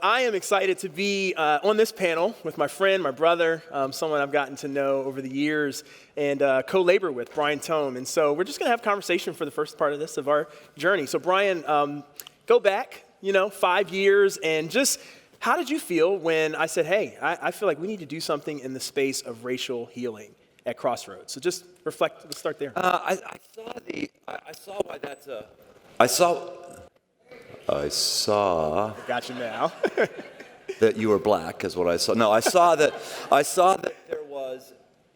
I am excited to be on this panel with my friend, my brother, someone I've gotten to know over the years and co-labor with, Brian Tome. And so we're just going to have conversation for the first part of this, of our journey. So Brian, go back, 5 years, and just how did you feel when I said, hey, I feel like we need to do something in the space of racial healing at Crossroads? So just reflect, let's start there. I saw why that's I saw Got you now. that you were black is what I saw. No, I saw that there was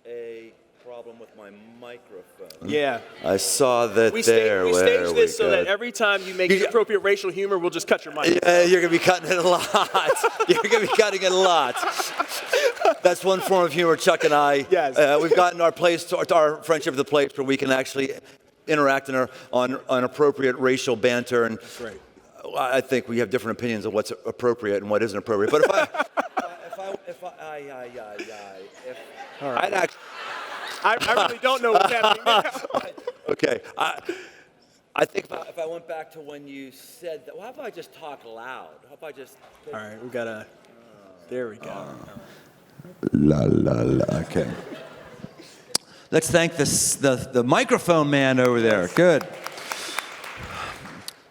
a problem with my microphone. Yeah. I saw that We staged this so go. that every time you make inappropriate racial humor, we'll just cut your mic. Yeah, you're going to be cutting it a lot. You're going to be cutting it a lot. That's one form of humor, Chuck and I. Yes. We've gotten our friendship to the place where we can actually interact on appropriate racial banter. And that's right. I think we have different opinions of what's appropriate and what isn't appropriate. But All right. I really don't know what's happening now. Okay. I think if I went back to when you said that, well, how about I just talk loud? How about I just... All right, we got to... There we go. La, la, la. Okay. Let's thank the microphone man over there. Good.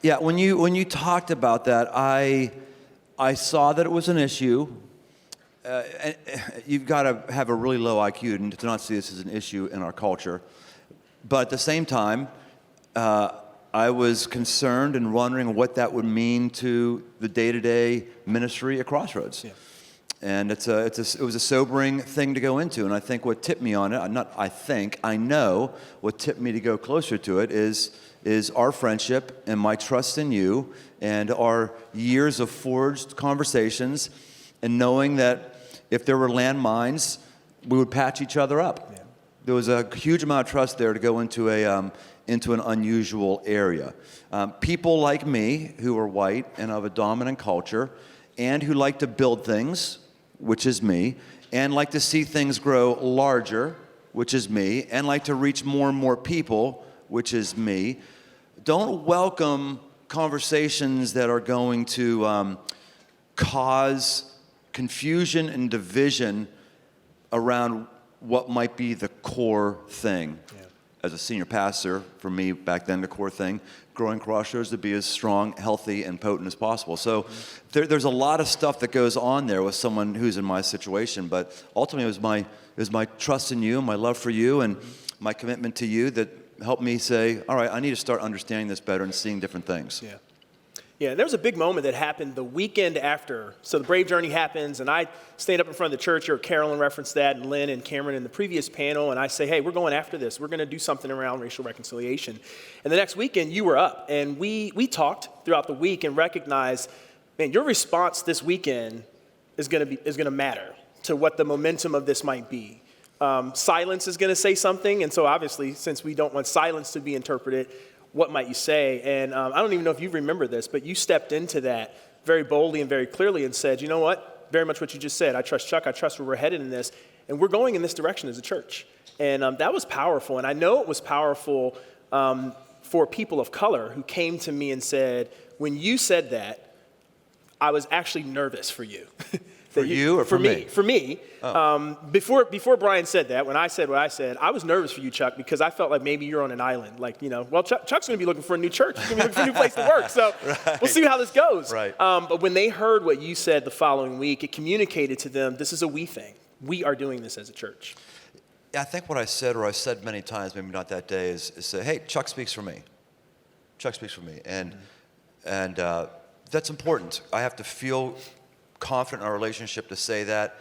Yeah, when you talked about that, I saw that it was an issue. And you've got to have a really low IQ to not see this as an issue in our culture. But at the same time, I was concerned and wondering what that would mean to the day-to-day ministry at Crossroads. Yeah. And it was a sobering thing to go into. And I think what tipped me on it, I know what tipped me to go closer to it is our friendship and my trust in you and our years of forged conversations and knowing that if there were landmines, we would patch each other up. Yeah. There was a huge amount of trust there to go into an unusual area. People like me who are white and of a dominant culture and who like to build things, which is me, and like to see things grow larger, which is me, and like to reach more and more people, which is me, don't welcome conversations that are going to cause confusion and division around what might be the core thing. Yeah. As a senior pastor, for me back then, the core thing, growing Crossroads to be as strong, healthy, and potent as possible. So there's a lot of stuff that goes on there with someone who's in my situation, but ultimately it was my trust in you, my love for you, and my commitment to you that helped me say, all right, I need to start understanding this better and seeing different things. Yeah. Yeah, there was a big moment that happened the weekend after. So the Brave Journey happens, and I stand up in front of the church, or Carolyn referenced that, and Lynn and Cameron in the previous panel, and I say, hey, we're going after this. We're going to do something around racial reconciliation. And the next weekend, you were up, and we talked throughout the week and recognized, man, your response this weekend is going to matter to what the momentum of this might be. Silence is going to say something, and so obviously, since we don't want silence to be interpreted, what might you say? And I don't even know if you remember this, but you stepped into that very boldly and very clearly and said, you know what? Very much what you just said. I trust Chuck. I trust where we're headed in this. And we're going in this direction as a church. And that was powerful. And I know it was powerful for people of color who came to me and said, when you said that, I was actually nervous for you. For you or for me? For me. Oh. Before Brian said that, when I said what I said, I was nervous for you, Chuck, because I felt like maybe you're on an island. Like, well, Chuck's going to be looking for a new church. He's going to be looking for a new place to work. So right. We'll see how this goes. Right. But when they heard what you said the following week, it communicated to them, this is a we thing. We are doing this as a church. Yeah, I think what I said, or I said many times, maybe not that day, is say, hey, Chuck speaks for me. Chuck speaks for me. And that's important. I have to feel confident in our relationship to say that,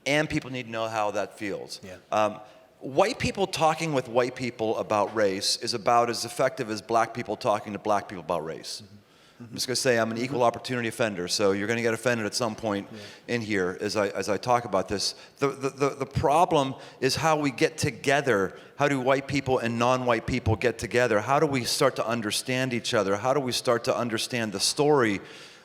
and people need to know how that feels. Yeah. White people talking with white people about race is about as effective as black people talking to black people about race. Mm-hmm. I'm just going to say I'm an equal opportunity offender, so you're going to get offended at some point in here as I talk about this. The problem is how we get together. How do white people and non-white people get together? How do we start to understand each other? How do we start to understand the story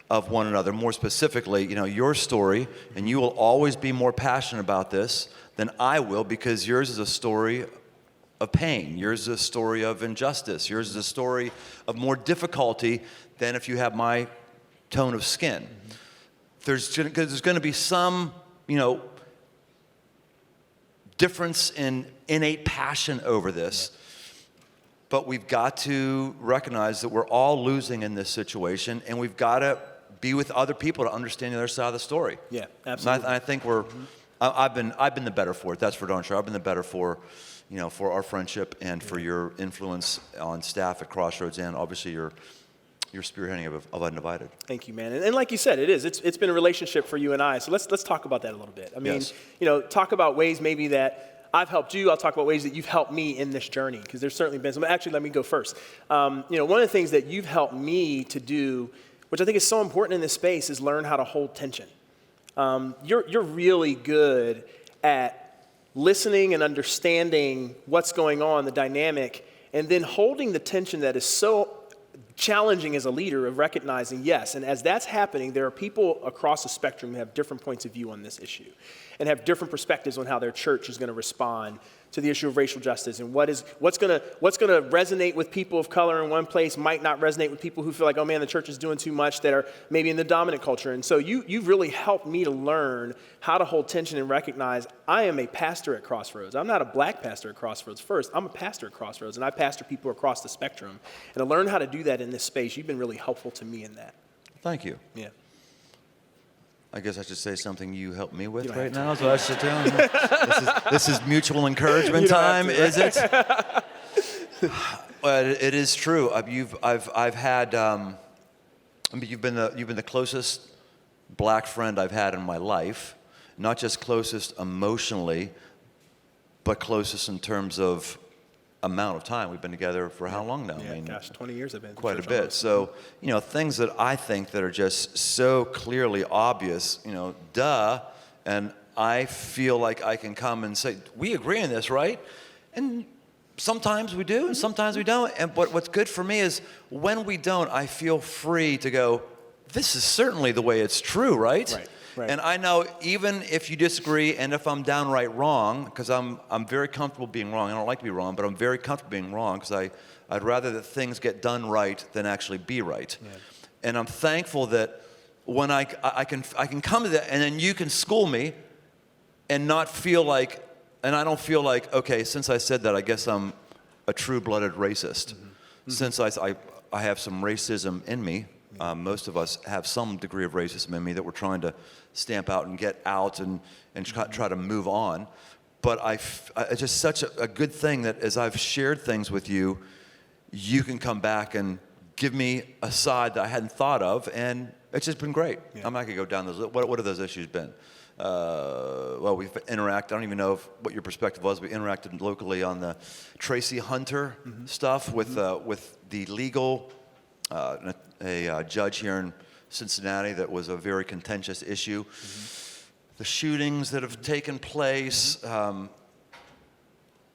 of one another? More specifically, your story, and you will always be more passionate about this than I will, because yours is a story of pain. Yours is a story of injustice. Yours is a story of more difficulty than if you have my tone of skin. Mm-hmm. there's going to be some, difference in innate passion over this. But we've got to recognize that we're all losing in this situation, and we've got to be with other people to understand the other side of the story. Yeah, absolutely. And I think I've been the better for it. That's for darn sure. I've been the better for, for our friendship and for your influence on staff at Crossroads, and obviously your spearheading of Undivided. Thank you, man. And like you said, it's been a relationship for you and I. So let's talk about that a little bit. I mean, yes. Talk about ways maybe that I've helped you. I'll talk about ways that you've helped me in this journey, because there's certainly been some. Actually, let me go first. One of the things that you've helped me to do, which I think is so important in this space, is learn how to hold tension. You're really good at listening and understanding what's going on, the dynamic, and then holding the tension that is so challenging as a leader of recognizing, yes, and as that's happening, there are people across the spectrum who have different points of view on this issue and have different perspectives on how their church is going to respond to the issue of racial justice, and what's going to resonate with people of color in one place might not resonate with people who feel like, oh man, the church is doing too much, that are maybe in the dominant culture. And so you've really helped me to learn how to hold tension and recognize I am a pastor at Crossroads. I'm not a black pastor at Crossroads first. I'm a pastor at Crossroads, and I pastor people across the spectrum. And to learn how to do that in this space, you've been really helpful to me in that. Thank you. Yeah. I guess I should say something you help me with right now. So I should tell you. This is mutual encouragement time, is it? Well, it is true. I've had. You've been the closest black friend I've had in my life. Not just closest emotionally, but closest in terms of amount of time. We've been together for how long now? Yeah, 20 years I've been. Quite a bit. So, things that I think that are just so clearly obvious, duh, and I feel like I can come and say, we agree on this, right? And sometimes we do, and sometimes we don't. But what's good for me is when we don't, I feel free to go, this is certainly the way it's true, right? Right. And I know even if you disagree and if I'm downright wrong, because I'm very comfortable being wrong. I don't like to be wrong, but I'm very comfortable being wrong because I'd rather that things get done right than actually be right. Yeah. And I'm thankful that when I can come to that, and then you can school me and not feel like, and I don't feel like, okay, since I said that, I guess I'm a true-blooded racist. Mm-hmm. Since I have some racism in me. Most of us have some degree of racism in me that we're trying to stamp out and get out and try to move on. But it's just such a good thing that as I've shared things with you, you can come back and give me a side that I hadn't thought of, and it's just been great. Yeah. I'm not going to go down those. What have those issues been? Well, we've interacted. I don't even know what your perspective was. We interacted locally on the Tracy Hunter stuff with the legal... a judge here in Cincinnati that was a very contentious issue. Mm-hmm. The shootings that have taken place,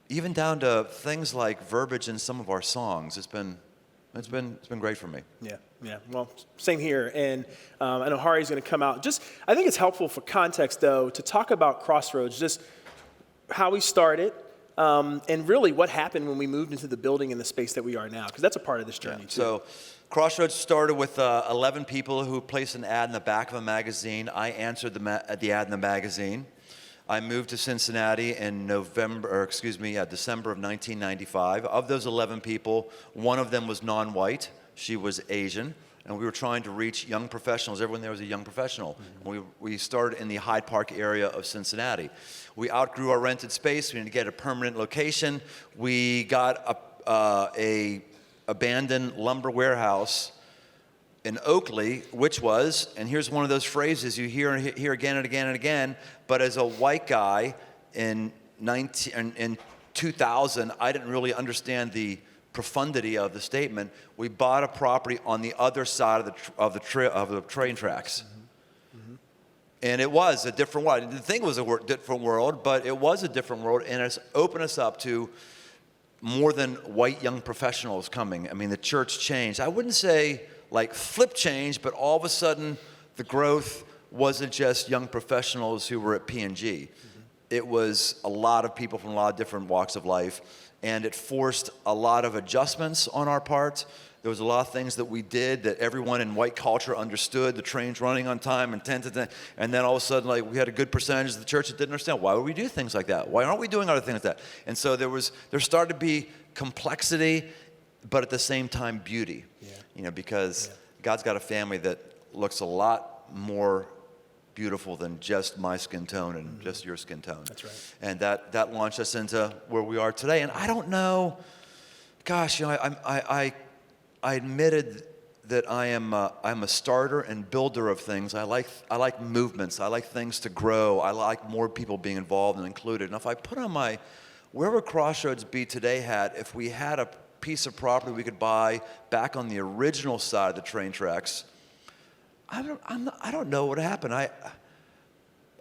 even down to things like verbiage in some of our songs. It's been great for me. Yeah. Well, same here. And I know Hahrie is going to come out. I think it's helpful for context, though, to talk about Crossroads, just how we started. And really what happened when we moved into the building and the space that we are now, because that's a part of this journey, too. So Crossroads started with 11 people who placed an ad in the back of a magazine. I answered the ad in the magazine. I moved to Cincinnati in December of 1995. Of those 11 people, one of them was non-white. She was Asian. And we were trying to reach young professionals. Everyone there was a young professional. Mm-hmm. We started in the Hyde Park area of Cincinnati. We outgrew our rented space. We needed to get a permanent location. We got a abandoned lumber warehouse in Oakley, which was, and here's one of those phrases you hear again and again and again, but as a white guy in 2000, I didn't really understand the profundity of the statement. We bought a property on the other side of the train tracks. Mm-hmm. And it was a different world. I didn't think it was a different world, but it was a different world, and it's opened us up to more than white young professionals coming. I mean, the church changed. I wouldn't say like flip change, but all of a sudden the growth wasn't just young professionals who were at P&G. Mm-hmm. It was a lot of people from a lot of different walks of life. and it forced a lot of adjustments on our part. There was a lot of things that we did that everyone in white culture understood. The train's running on time and 10 to 10. And then all of a sudden, like, we had a good percentage of the church that didn't understand. Why would we do things like that? Why aren't we doing other things like that? And so there started to be complexity, but at the same time, beauty. Yeah. Because God's got a family that looks a lot more beautiful than just my skin tone and just your skin tone. That's right. And that launched us into where we are today. And I don't know, gosh, I admitted that I'm a starter and builder of things. I like movements. I like things to grow. I like more people being involved and included. And if I put on where would Crossroads be today hat if we had a piece of property we could buy back on the original side of the train tracks? I don't know what happened.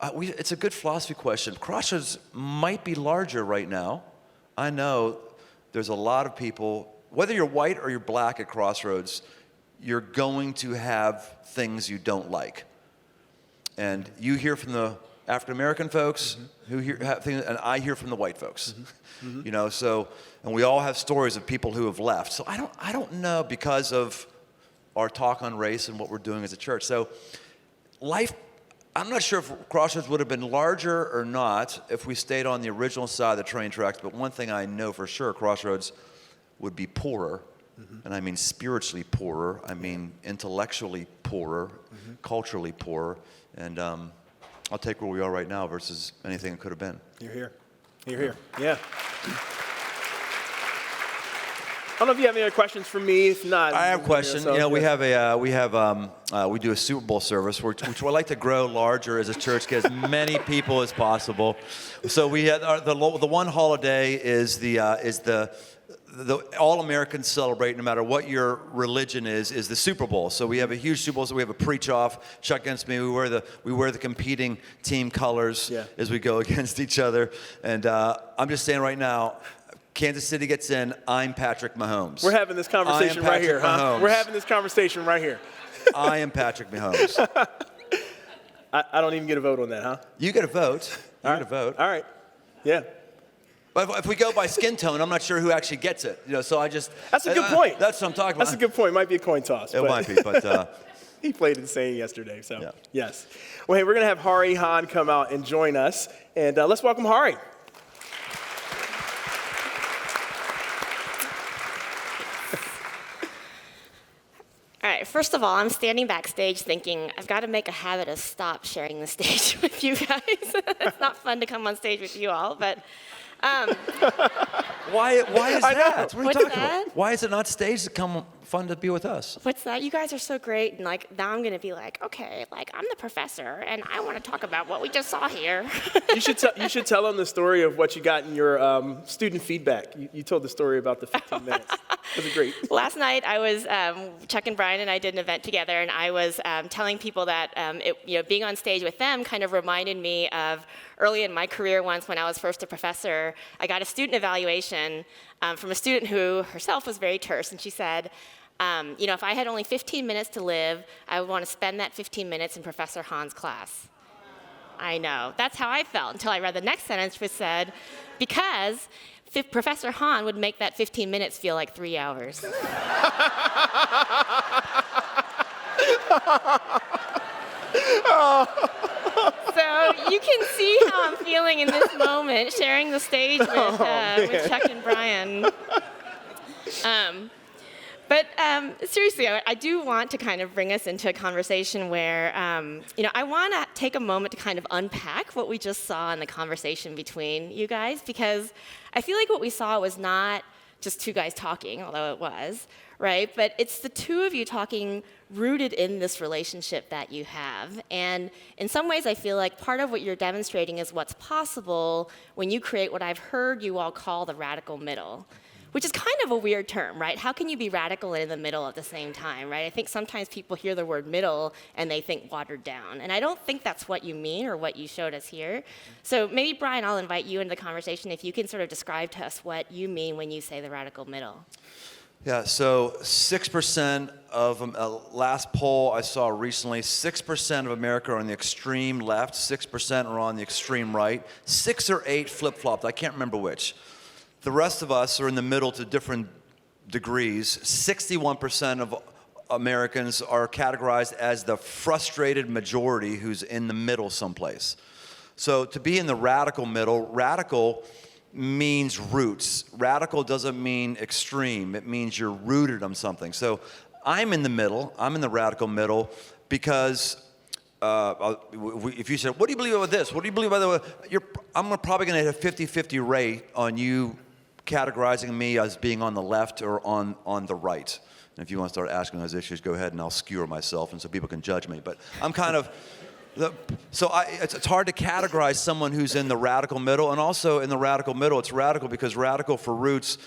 It's a good philosophy question. Crossroads might be larger right now. I know there's a lot of people. Whether you're white or you're black at Crossroads, you're going to have things you don't like. And you hear from the African American folks who have things, and I hear from the white folks. And we all have stories of people who have left. So I don't know, because of our talk on race and what we're doing as a church. So life, I'm not sure if Crossroads would have been larger or not if we stayed on the original side of the train tracks, but one thing I know for sure, Crossroads would be poorer, and I mean spiritually poorer, I mean intellectually poorer, culturally poorer, and I'll take where we are right now versus anything it could have been. You're here. Yeah. I don't know if you have any other questions for me. If not, I have a question. We do a Super Bowl service, which we like to grow larger as a church, get as many people as possible. So we had the one holiday is the all Americans celebrate, no matter what your religion is the Super Bowl. So we have a huge Super Bowl. So we have a preach-off. Chuck against me. We wear the competing team colors as we go against each other. And I'm just saying right now, Kansas City gets in. I'm Patrick Mahomes. We're having this conversation right here, huh? We're having this conversation right here. I am Patrick Mahomes. I don't even get a vote on that, huh? You get a vote. You get a vote. All right. Yeah. But if we go by skin tone, I'm not sure who actually gets it. So I just. That's a good point. That's what I'm talking about. That's a good point. Might be a coin toss. It might be, but. He played insane yesterday, so yes. Well, hey, we're going to have Hahrie Hahn come out and join us. And let's welcome Hahrie. All right, first of all, I'm standing backstage thinking, I've got to make a habit of stop sharing the stage with you guys. It's not fun to come on stage with you all, but... Why is that? What are you talking about? Why is it not staged to come fun to be with us? What's that? You guys are so great, and now I'm going to be like, okay, I'm the professor, and I want to talk about what we just saw here. You should tell them the story of what you got in your student feedback. You told the story about the 15 minutes. It was great. Last night, I was, Chuck and Brian and I did an event together, and I was telling people that being on stage with them kind of reminded me of early in my career once when I was first a professor. I got a student evaluation from a student who herself was very terse, and she said, if I had only 15 minutes to live, I would want to spend that 15 minutes in Professor Hahn's class. I know. That's how I felt until I read the next sentence, which said, because Professor Hahn would make that 15 minutes feel like 3 hours. So you can see how I'm feeling in this moment, sharing the stage with Chuck and Brian. But seriously, I do want to kind of bring us into a conversation where, I want to take a moment to kind of unpack what we just saw in the conversation between you guys, because I feel like what we saw was not just two guys talking, although it was, right? But it's the two of you talking rooted in this relationship that you have. And in some ways, I feel like part of what you're demonstrating is what's possible when you create what I've heard you all call the radical middle, which is kind of a weird term, right? How can you be radical and in the middle at the same time, right? I think sometimes people hear the word middle and they think watered down. And I don't think that's what you mean or what you showed us here. So maybe, Brian, I'll invite you into the conversation if you can sort of describe to us what you mean when you say the radical middle. Yeah, so 6% of last poll I saw recently, 6% of America are on the extreme left, 6% are on the extreme right, 6 or 8 flip-flopped, I can't remember which. The rest of us are in the middle to different degrees. 61% of Americans are categorized as the frustrated majority who's in the middle someplace. So to be in the radical middle, radical means roots. Radical doesn't mean extreme. It means you're rooted on something. So I'm in the middle. I'm in the radical middle because if you said, what do you believe about this? What do you believe about that? I'm probably going to hit a 50-50 rate on you categorizing me as being on the left or on the right. And if you want to start asking those issues, go ahead and I'll skewer myself and so people can judge me. But I'm kind of, it's hard to categorize someone who's in the radical middle. And also in the radical middle, it's radical because radical for roots,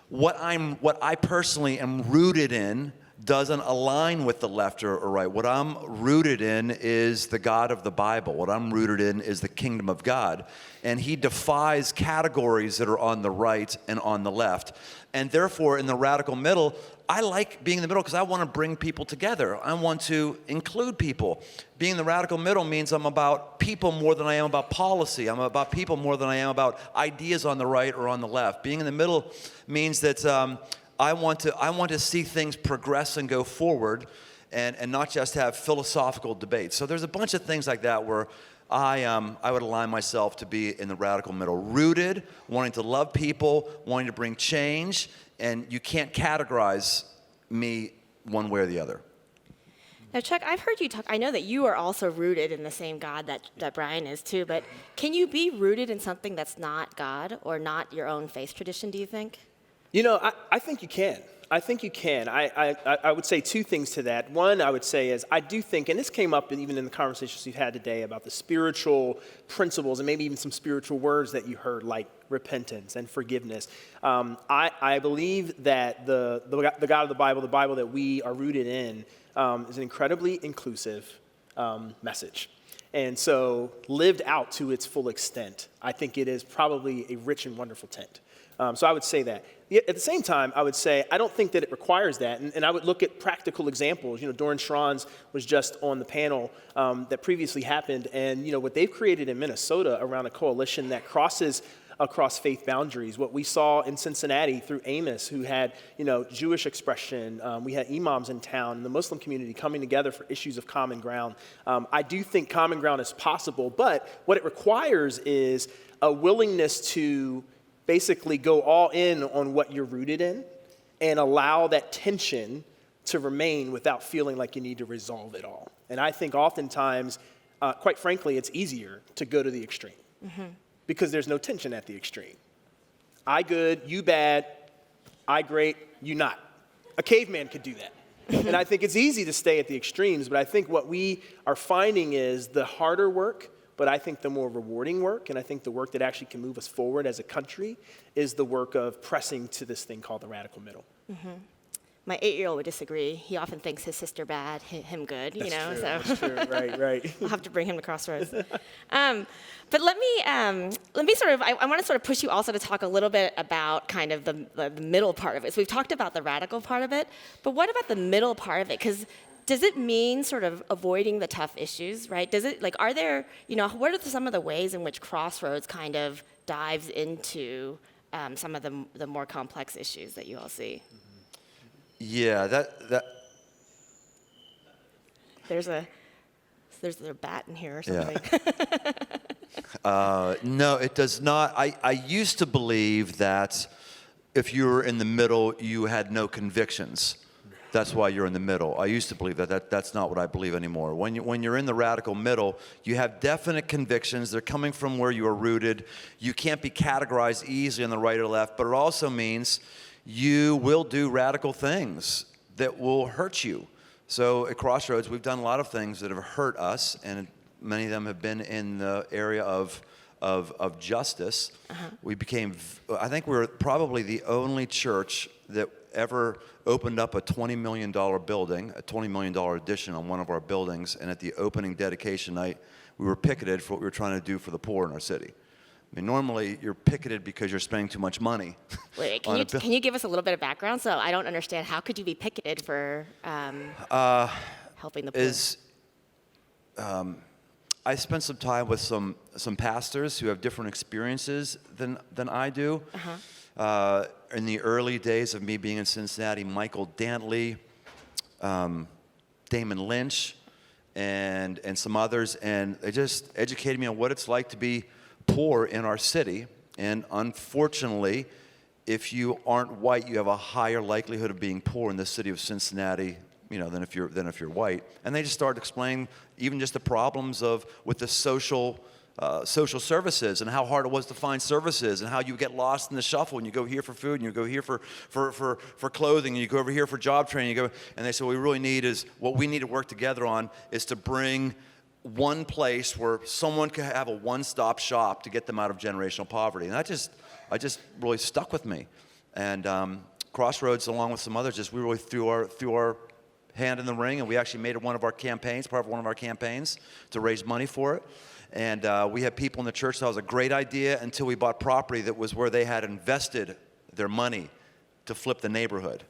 what I personally am rooted in doesn't align with the left or right. What I'm rooted in is the God of the Bible. What I'm rooted in is the kingdom of God. And he defies categories that are on the right and on the left. And therefore, in the radical middle, I like being in the middle because I want to bring people together. I want to include people. Being in the radical middle means I'm about people more than I am about policy. I'm about people more than I am about ideas on the right or on the left. Being in the middle means that I want to see things progress and go forward and not just have philosophical debates. So there's a bunch of things like that where I would align myself to be in the radical middle. Rooted, wanting to love people, wanting to bring change, and you can't categorize me one way or the other. Now, Chuck, I've heard you talk. I know that you are also rooted in the same God that Brian is too, but can you be rooted in something that's not God or not your own faith tradition, do you think? You know, I think you can. I think you can. I would say two things to that. One, I would say is I do think, and this came up even in the conversations we've had today about the spiritual principles and maybe even some spiritual words that you heard, like repentance and forgiveness. I believe that the God of the Bible that we are rooted in, is an incredibly inclusive message. And so lived out to its full extent, I think it is probably a rich and wonderful tent. So I would say that. At the same time, I would say I don't think that it requires that. And I would look at practical examples. You know, Doran Schronz was just on the panel that previously happened. And, you know, what they've created in Minnesota around a coalition that crosses across faith boundaries. What we saw in Cincinnati through Amos, who had, you know, Jewish expression. We had imams in town and the Muslim community coming together for issues of common ground. I do think common ground is possible, but what it requires is a willingness to basically go all in on what you're rooted in and allow that tension to remain without feeling like you need to resolve it all. And I think oftentimes, quite frankly, it's easier to go to the extreme because there's no tension at the extreme. I good, you bad, I great, you not. A caveman could do that. And I think it's easy to stay at the extremes, but I think what we are finding is the harder work, but I think the more rewarding work, and I think the work that actually can move us forward as a country, is the work of pressing to this thing called the radical middle. My 8-year-old would disagree. He often thinks his sister bad, him good, That's you know. true, So that's true. Right. I'll have to bring him to Crossroads. But let me sort of, I want to sort of push you also to talk a little bit about kind of the middle part of it. So we've talked about the radical part of it, but what about the middle part of it? Because does it mean sort of avoiding the tough issues, right? Does it, like, are there, you know, what are some of the ways in which Crossroads kind of dives into some of the more complex issues that you all see? Yeah, that. There's a bat in here or something. Yeah. No, it does not. I used to believe that if you were in the middle, you had no convictions. That's why you're in the middle. I used to believe that. That's not what I believe anymore. When you're in the radical middle, you have definite convictions. They're coming from where you are rooted. You can't be categorized easily on the right or left, but it also means you will do radical things that will hurt you. So at Crossroads, we've done a lot of things that have hurt us, and many of them have been in the area of justice. We became, I think we were probably the only church that ever opened up a $20 million building, a $20 million addition on one of our buildings, and at the opening dedication night, we were picketed for what we were trying to do for the poor in our city. I mean, normally you're picketed because you're spending too much money. Wait, can you give us a little bit of background? So I don't understand. How could you be picketed for helping the poor? I spent some time with some pastors who have different experiences than I do. In the early days of me being in Cincinnati, Michael Dantley, Damon Lynch, and some others, and they just educated me on what it's like to be poor in our city. And unfortunately, if you aren't white, you have a higher likelihood of being poor in the city of Cincinnati, than if you're white. And they just started explaining even just the problems with the social services and how hard it was to find services and how you get lost in the shuffle and you go here for food and you go here for clothing and you go over here for job training. And they said what we need to work together on is to bring one place where someone could have a one-stop shop to get them out of generational poverty. And that just really stuck with me. And Crossroads, along with some others, we really threw our hand in the ring, and we actually made it part of one of our campaigns to raise money for it. And we had people in the church that was a great idea until we bought property that was where they had invested their money to flip the neighborhood.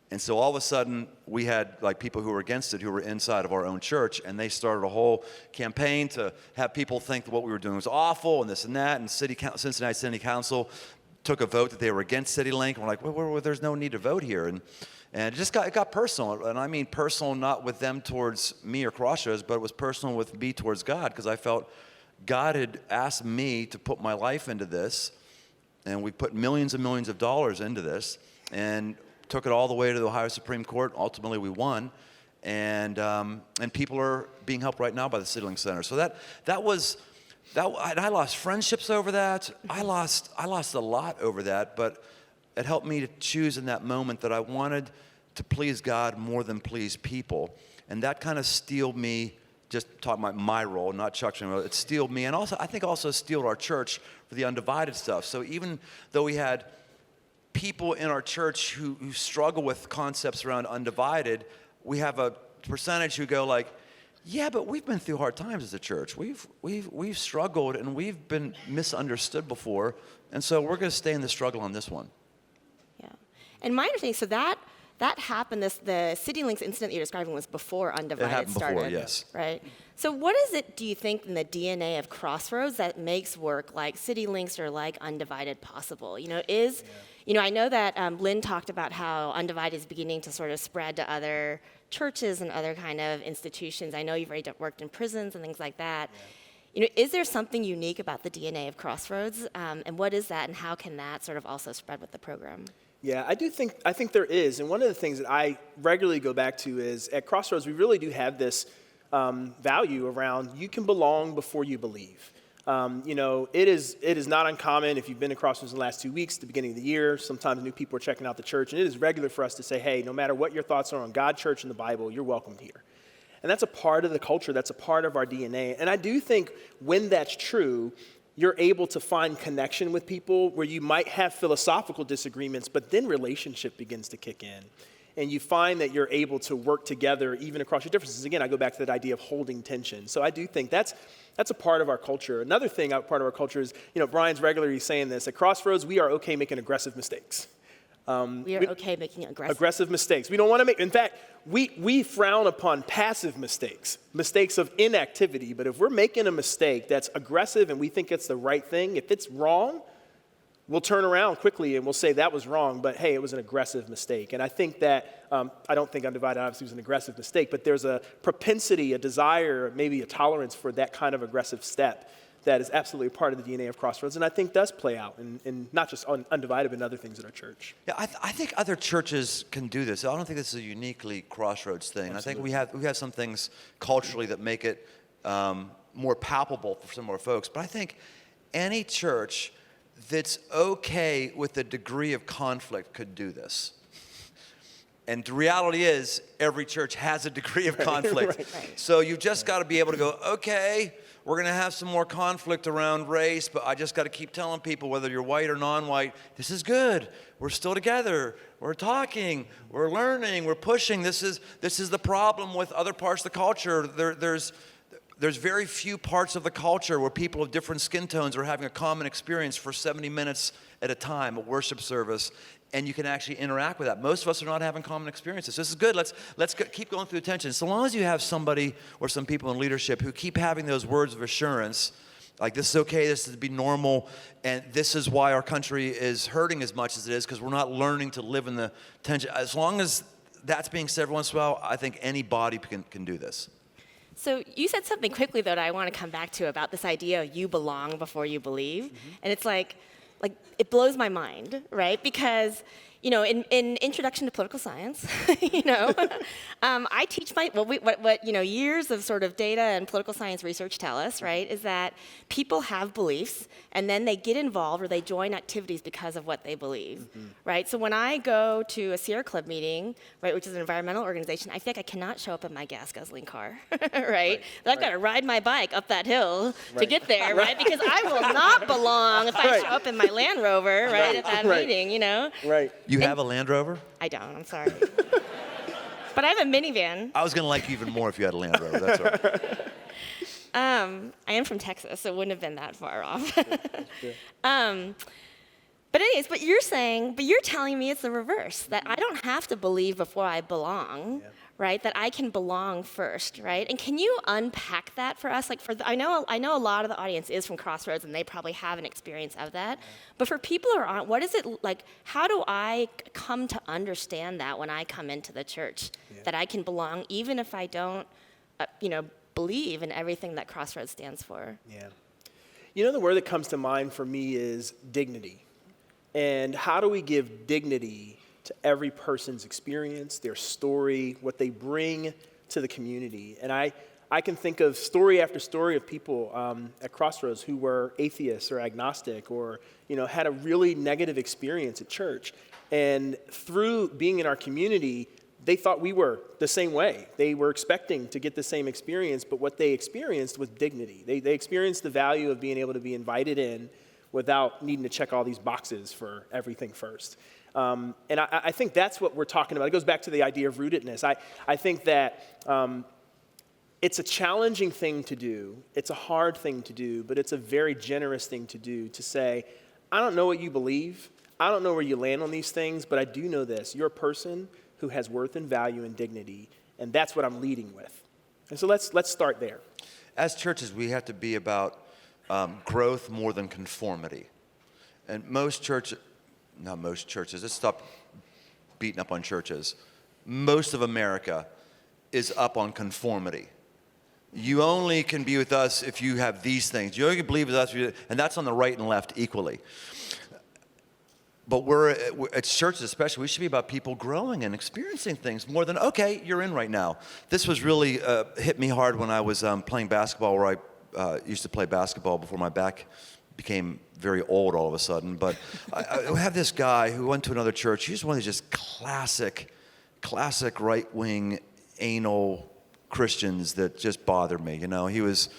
And so all of a sudden, we had people who were against it, who were inside of our own church, and they started a whole campaign to have people think that what we were doing was awful and this and that. And Cincinnati City Council took a vote that they were against CityLink. And we're like, well, there's no need to vote here. And it got personal. And I mean personal not with them towards me or Crossroads, but it was personal with me towards God, because I felt God had asked me to put my life into this, and we put millions and millions of dollars into this, and took it all the way to the Ohio Supreme Court. Ultimately, we won, and people are being helped right now by the CityLink Center. So I lost friendships over that. I lost a lot over that, but it helped me to choose in that moment that I wanted to please God more than please people, and that kind of steeled me. Just talking about my role, not Chuck's role. It steeled me, and I think steeled our church for the undivided stuff. So even though we had people in our church who struggle with concepts around undivided, we have a percentage who go like, yeah, but we've been through hard times as a church. We've struggled, and we've been misunderstood before, and so we're going to stay in the struggle on this one. Yeah, and my understanding, so that happened. The CityLinks incident that you're describing was before Undivided started. Before, yes. Right. So what is it, do you think, in the DNA of Crossroads that makes work like CityLinks or like Undivided possible? I know that Lynn talked about how Undivided is beginning to sort of spread to other churches and other kind of institutions. I know you've already worked in prisons and things like that. Yeah. Is there something unique about the DNA of Crossroads? And what is that, and how can that sort of also spread with the program? Yeah, I think there is. And one of the things that I regularly go back to is at Crossroads, we really do have this value around you can belong before you believe. It is not uncommon if you've been to Crossroads in the last 2 weeks, the beginning of the year, sometimes new people are checking out the church, and it is regular for us to say, hey, no matter what your thoughts are on God, church, and the Bible, you're welcomed here. And that's a part of the culture, that's a part of our DNA. And I do think when that's true, you're able to find connection with people where you might have philosophical disagreements, but then relationship begins to kick in. And you find that you're able to work together even across your differences. Again, I go back to that idea of holding tension. So I do think that's a part of our culture. Another thing, part of our culture is, Brian's regularly saying this, at Crossroads, we are okay making aggressive mistakes. We are okay making aggressive mistakes. We don't want to make, in fact, we frown upon passive mistakes of inactivity. But if we're making a mistake that's aggressive and we think it's the right thing, if it's wrong, we'll turn around quickly and we'll say that was wrong, but hey, it was an aggressive mistake. And I think that, I don't think Undivided obviously was an aggressive mistake, but there's a propensity, a desire, maybe a tolerance for that kind of aggressive step that is absolutely part of the DNA of Crossroads, and I think does play out in not just on Undivided, but in other things in our church. Yeah, I think other churches can do this. I don't think this is a uniquely Crossroads thing. Absolutely. I think we have some things culturally that make it more palpable for some of our folks, but I think any church that's okay with the degree of conflict could do this. And the reality is, every church has a degree of conflict. Right. So you've just got to be able to go, okay, we're going to have some more conflict around race, but I just got to keep telling people, whether you're white or non-white, this is good. We're still together. We're talking. We're learning. We're pushing. This is the problem with other parts of the culture. There's very few parts of the culture where people of different skin tones are having a common experience for 70 minutes at a time, a worship service, and you can actually interact with that. Most of us are not having common experiences. This is good. Let's keep going through the tension. So long as you have somebody or some people in leadership who keep having those words of assurance Like, this is okay, this is to be normal, and this is why our country is hurting as much as it is, because we're not learning to live in the tension. As long as that's being said every once in a while, I think any body can do this. So you said something quickly, though, that I want to come back to about this idea of you belong before you believe. And it's like it blows my mind, right? Because, in Introduction to Political Science, I teach what years of sort of data and political science research tell us, right, is that people have beliefs, and then they get involved or they join activities because of what they believe, right? So when I go to a Sierra Club meeting, right, which is an environmental organization, I feel like I cannot show up in my gas guzzling car, right? But I've got to ride my bike up that hill to get there, right? Because I will not belong if I show up in my Land Rover, right, at that meeting, Right. You have a Land Rover? I don't, I'm sorry. But I have a minivan. I was going to like you even more if you had a Land Rover. That's all right. I am from Texas, so it wouldn't have been that far off. But you're telling me it's the reverse, that I don't have to believe before I belong, right? That I can belong first, right? And can you unpack that for us? Like, I know a lot of the audience is from Crossroads, and they probably have an experience of that. But for people who aren't, what is it like? How do I come to understand that when I come into the church, that I can belong, even if I don't, believe in everything that Crossroads stands for? Yeah. The word that comes to mind for me is dignity. And how do we give dignity to every person's experience, their story, what they bring to the community? And I can think of story after story of people at Crossroads who were atheists or agnostic or, had a really negative experience at church. And through being in our community, they thought we were the same way. They were expecting to get the same experience, but what they experienced was dignity. They experienced the value of being able to be invited in without needing to check all these boxes for everything first. And I think that's what we're talking about. It goes back to the idea of rootedness. I think that it's a challenging thing to do. It's a hard thing to do, but it's a very generous thing to do, to say, I don't know what you believe. I don't know where you land on these things, but I do know this. You're a person who has worth and value and dignity, and that's what I'm leading with. And so let's start there. As churches, we have to be about growth more than conformity. And let's stop beating up on churches. Most of America is up on conformity. You only can be with us if you have these things. You only can believe with us, and that's on the right and left equally. But we're at churches especially, we should be about people growing and experiencing things more than, okay, you're in right now. This was really hit me hard when I was playing basketball, where I used to play basketball before my back became very old all of a sudden. But I have this guy who went to another church. He's one of these just classic right-wing anal Christians that just bothered me. He was,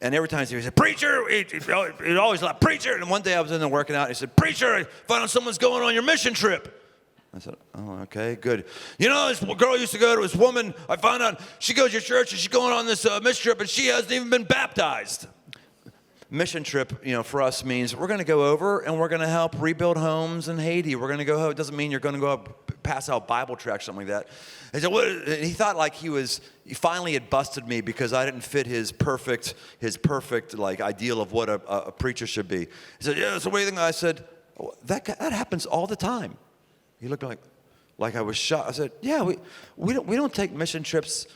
and every time he would say, preacher, he'd always like, preacher. And one day I was in there working out, and he said, preacher, I found out someone's going on your mission trip. I said, oh, okay, good. This girl used to go to this woman. I found out she goes to your church and she's going on this mission trip and she hasn't even been baptized. Mission trip, for us means we're going to go over and we're going to help rebuild homes in Haiti. We're going to go. It doesn't mean you're going to go up, pass out Bible tracts, something like that. He said, what? He thought like he finally had busted me because I didn't fit his perfect like ideal of what a preacher should be. He said, yeah. So what do you think? I said, oh, that happens all the time. He looked like I was shocked. I said, yeah, we don't take mission trips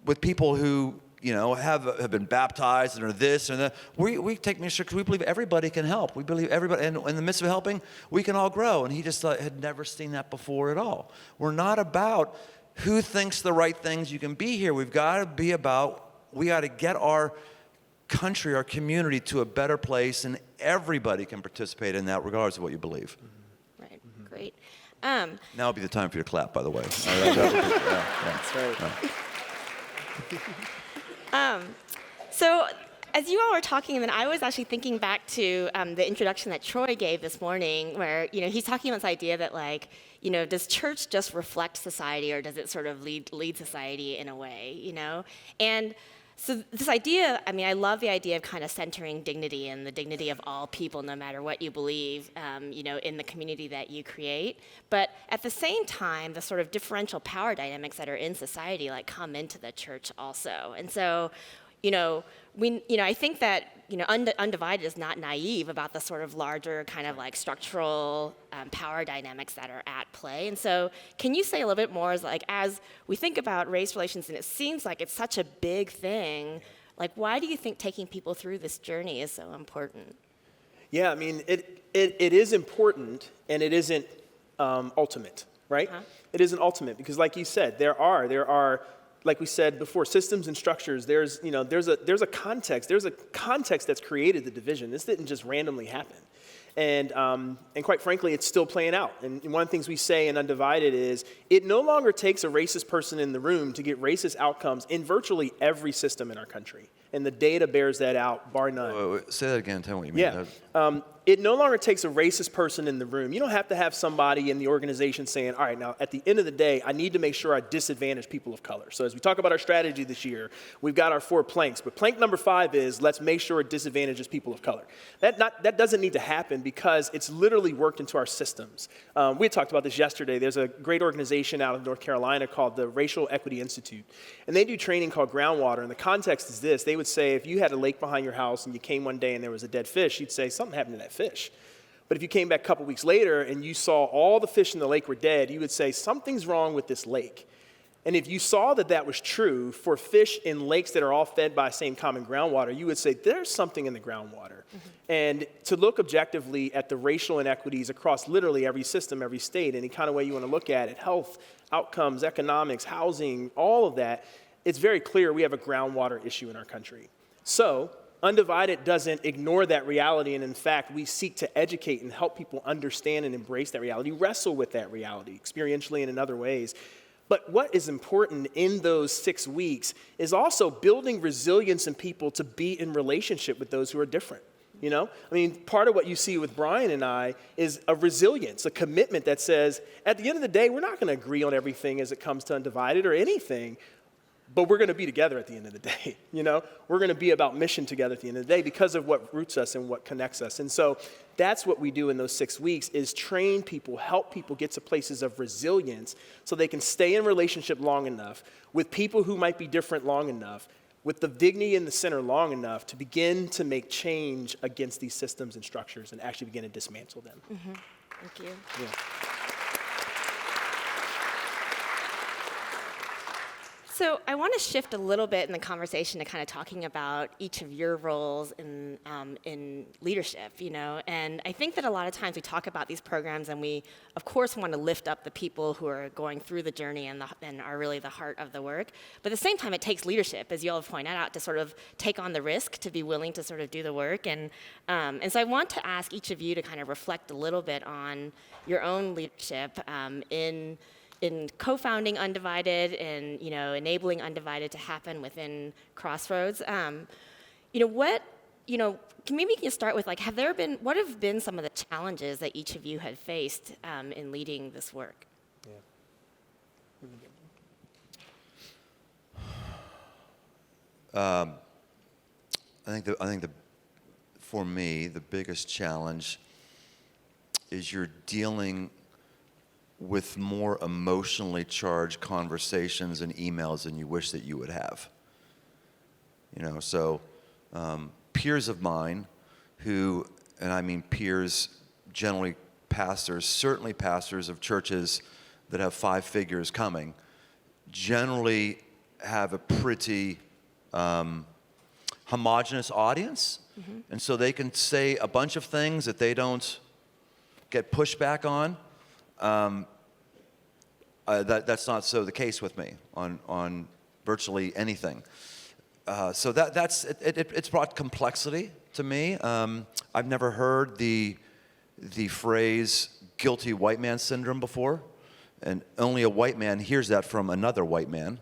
with people who have been baptized and are this and that. We take mission trips because we believe everybody can help. We believe everybody, and in the midst of helping, we can all grow. And he just had never seen that before at all. We're not about who thinks the right things. You can be here. We've got to be about, we got to get our country, our community to a better place, and everybody can participate in that regardless of what you believe. Right, great. Now would be the time for you to clap, by the way. That's right. So as you all were talking, and I was actually thinking back to the introduction that Troy gave this morning, where he's talking about this idea that does church just reflect society, or does it sort of lead society in a way, And so this idea, I love the idea of kind of centering dignity and the dignity of all people, no matter what you believe, in the community that you create. But at the same time, the sort of differential power dynamics that are in society come into the church also. And so, I think that, Undivided is not naive about the sort of larger kind of like structural power dynamics that are at play. And so can you say a little bit more as we think about race relations, and it seems like it's such a big thing, like why do you think taking people through this journey is so important? Yeah, I mean, it is important, and it isn't ultimate, right? Uh-huh. It isn't ultimate because, like you said, there are, like we said before, systems and structures. There's a context. There's a context that's created the division. This didn't just randomly happen, and quite frankly, it's still playing out. And one of the things we say in Undivided is it no longer takes a racist person in the room to get racist outcomes in virtually every system in our country. And the data bears that out, bar none. Wait, say that again. Tell me what you mean. Yeah. It no longer takes a racist person in the room. You don't have to have somebody in the organization saying, all right, now, at the end of the day, I need to make sure I disadvantage people of color. So as we talk about our strategy this year, we've got our 4 planks. But plank number 5 is let's make sure it disadvantages people of color. That doesn't need to happen because it's literally worked into our systems. We had talked about this yesterday. There's a great organization out of North Carolina called the Racial Equity Institute. And they do training called groundwater. And the context is this. They would say if you had a lake behind your house and you came one day and there was a dead fish, you'd say something happened to that fish. But if you came back a couple weeks later and you saw all the fish in the lake were dead, you would say something's wrong with this lake. And if you saw that that was true for fish in lakes that are all fed by same common groundwater, you would say there's something in the groundwater. Mm-hmm. And to look objectively at the racial inequities across literally every system, every state, any kind of way you want to look at it, health, outcomes, economics, housing, all of that, it's very clear we have a groundwater issue in our country. So Undivided doesn't ignore that reality, and in fact, we seek to educate and help people understand and embrace that reality, wrestle with that reality, experientially and in other ways. But what is important in those 6 weeks is also building resilience in people to be in relationship with those who are different. You know, I mean, part of what you see with Brian and I is a resilience, a commitment that says, at the end of the day, we're not going to agree on everything as it comes to Undivided or anything, but we're going to be together at the end of the day. You know, we're going to be about mission together at the end of the day because of what roots us and what connects us. And so that's what we do in those 6 weeks is train people, help people get to places of resilience so they can stay in relationship long enough with people who might be different long enough, with the dignity in the center long enough to begin to make change against these systems and structures and actually begin to dismantle them. Mm-hmm. Thank you. Yeah. So I want to shift a little bit in the conversation to kind of talking about each of your roles in leadership, you know. And I think that a lot of times we talk about these programs and we, of course, want to lift up the people who are going through the journey and are really the heart of the work. But at the same time, it takes leadership, as you all have pointed out, to sort of take on the risk, to be willing to sort of do the work. And so I want to ask each of you to kind of reflect a little bit on your own leadership in co-founding Undivided and, you know, enabling Undivided to happen within Crossroads. Maybe you can start with, like, what have been some of the challenges that each of you have faced in leading this work? I think for me, the biggest challenge is you're dealing with more emotionally charged conversations and emails than you wish that you would have. You know, so peers of mine who, and I mean peers, generally pastors, certainly pastors of churches that have 5 figures coming, generally have a pretty homogenous audience. Mm-hmm. And so they can say a bunch of things that they don't get pushback on. That's not so the case with me on virtually anything. So it's brought complexity to me. I've never heard the phrase guilty white man syndrome before, and only a white man hears that from another white man.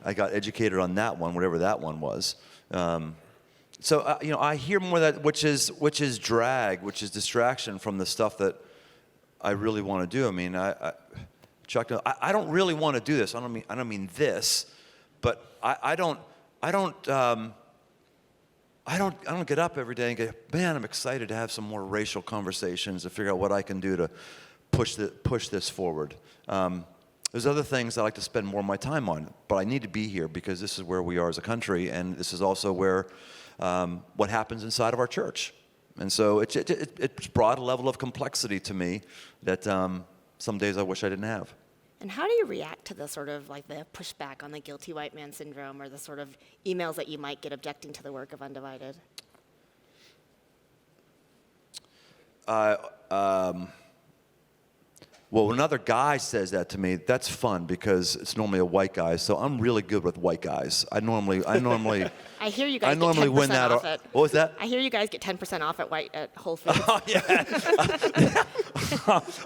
I got educated on that one, whatever that one was. I hear more of that, which is drag, which is distraction from the stuff that I really want to do. I mean, Chuck, I don't really want to do this. I don't mean this, but I don't get up every day and go, man, I'm excited to have some more racial conversations to figure out what I can do to push this forward. There's other things I like to spend more of my time on, but I need to be here because this is where we are as a country, and this is also where what happens inside of our church. And so it's brought a level of complexity to me that some days I wish I didn't have. And how do you react to the sort of like the pushback on the guilty white man syndrome, or the sort of emails that you might get objecting to the work of Undivided? Well, when another guy says that to me, that's fun because it's normally a white guy. So I'm really good with white guys. I normally. I hear you guys I normally get 10% win that. off it. What was that? I hear you guys get 10% off at Whole Foods. Oh, yeah.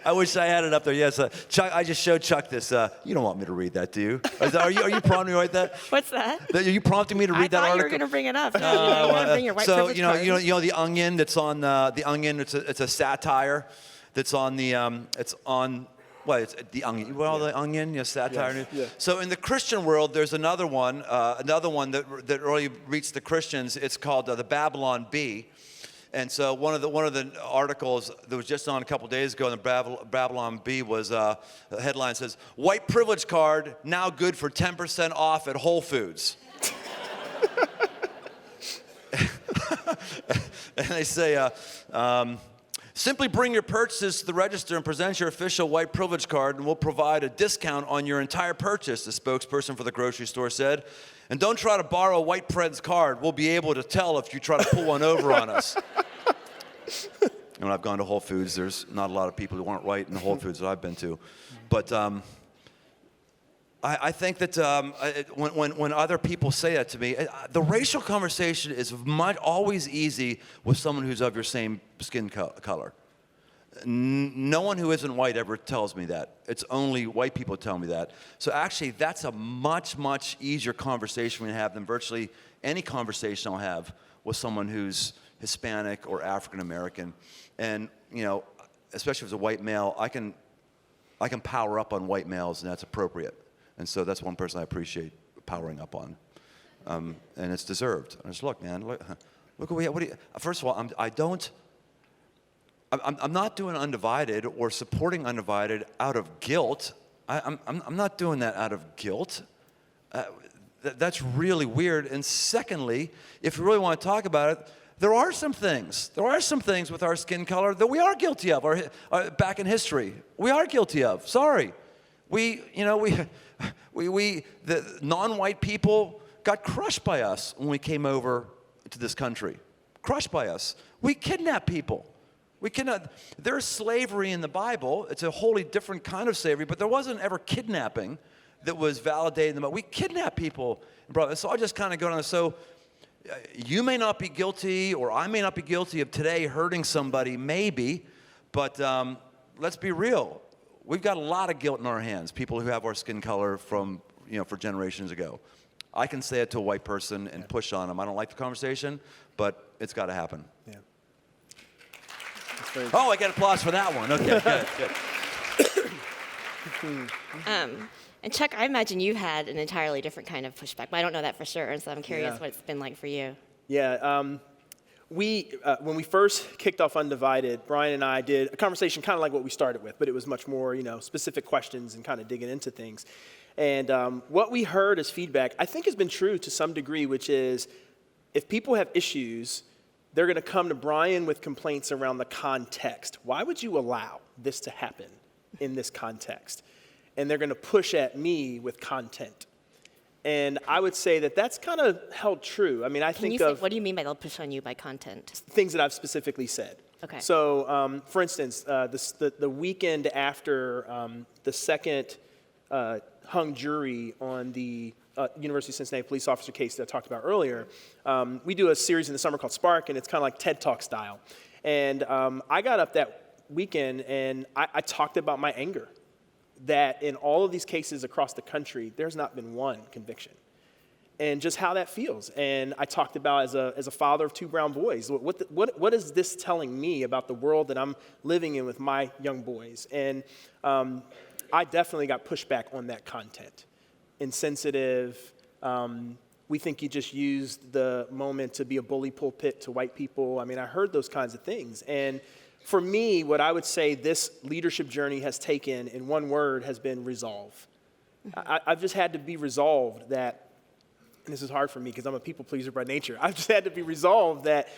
I wish I had it up there. Yes, Chuck. I just showed Chuck this. You don't want me to read that, do you? Are you prompting me to write that? What's that? Are you prompting me to read that I thought article? you were going to bring it up. No, you're going to bring your white so privilege card. you know the Onion that's on the Onion. It's a satire that's on the it's on. Well, it's the Onion. Well, the Onion, satire. Yes, yeah. So in the Christian world, there's another one that really reached the Christians. It's called the Babylon Bee. And so one of the articles that was just on a couple days ago in the Babylon Bee was the headline says, "White privilege card now good for 10% off at Whole Foods." And they say, simply bring your purchases to the register and present your official white privilege card, and we'll provide a discount on your entire purchase, the spokesperson for the grocery store said. And don't try to borrow a white friend's card. We'll be able to tell if you try to pull one over on us. And when I've gone to Whole Foods, there's not a lot of people who aren't white in the Whole Foods that I've been to. But I think that when other people say that to me, the racial conversation is always easy with someone who's of your same skin color. No one who isn't white ever tells me that. It's only white people tell me that. So actually, that's a much, much easier conversation we have than virtually any conversation I'll have with someone who's Hispanic or African American. And especially as a white male, I can power up on white males, and that's appropriate. And so that's one person I appreciate powering up on, and it's deserved. And just look, man, look what we have. What do you, first of all, I'm not doing Undivided or supporting Undivided out of guilt. I'm not doing that out of guilt. That's really weird. And secondly, if you really want to talk about it, there are some things with our skin color that we are guilty of. Back in history, we are guilty of. Sorry, the non-white people got crushed by us when we came over to this country. Crushed by us. We kidnap people. There's slavery in the Bible. It's a wholly different kind of slavery, but there wasn't ever kidnapping that was validated in the Bible. We kidnap people. So I just kind of go down. So you may not be guilty, or I may not be guilty of today hurting somebody, maybe, but let's be real. We've got a lot of guilt in our hands, people who have our skin color from, for generations ago. I can say it to a white person and push on them. I don't like the conversation, but it's got to happen. Yeah. Oh, I get applause for that one. Okay, good. And Chuck, I imagine you had an entirely different kind of pushback, but I don't know that for sure, and so I'm curious what it's been like for you. Yeah, when we first kicked off Undivided, Brian and I did a conversation kind of like what we started with, but it was much more, specific questions and kind of digging into things. And what we heard as feedback, I think has been true to some degree, which is if people have issues, they're going to come to Brian with complaints around the context. Why would you allow this to happen in this context? And they're going to push at me with content. And I would say that that's kind of held true. I mean, what do you mean by they'll push on you by content? Things that I've specifically said. Okay. So, for instance, the weekend after the second hung jury on the University of Cincinnati police officer case that I talked about earlier, we do a series in the summer called Spark, and it's kind of like TED Talk style. And I got up that weekend, and I talked about my anger. That in all of these cases across the country, there's not been one conviction. And just how that feels. And I talked about as a father of two brown boys, what is this telling me about the world that I'm living in with my young boys? And I definitely got pushback on that content. Insensitive. We think you just used the moment to be a bully pulpit to white people. I mean, I heard those kinds of things. And for me, what I would say this leadership journey has taken in one word has been resolve. I've just had to be resolved that and this is hard for me because I'm a people pleaser by nature, I've just had to be resolved that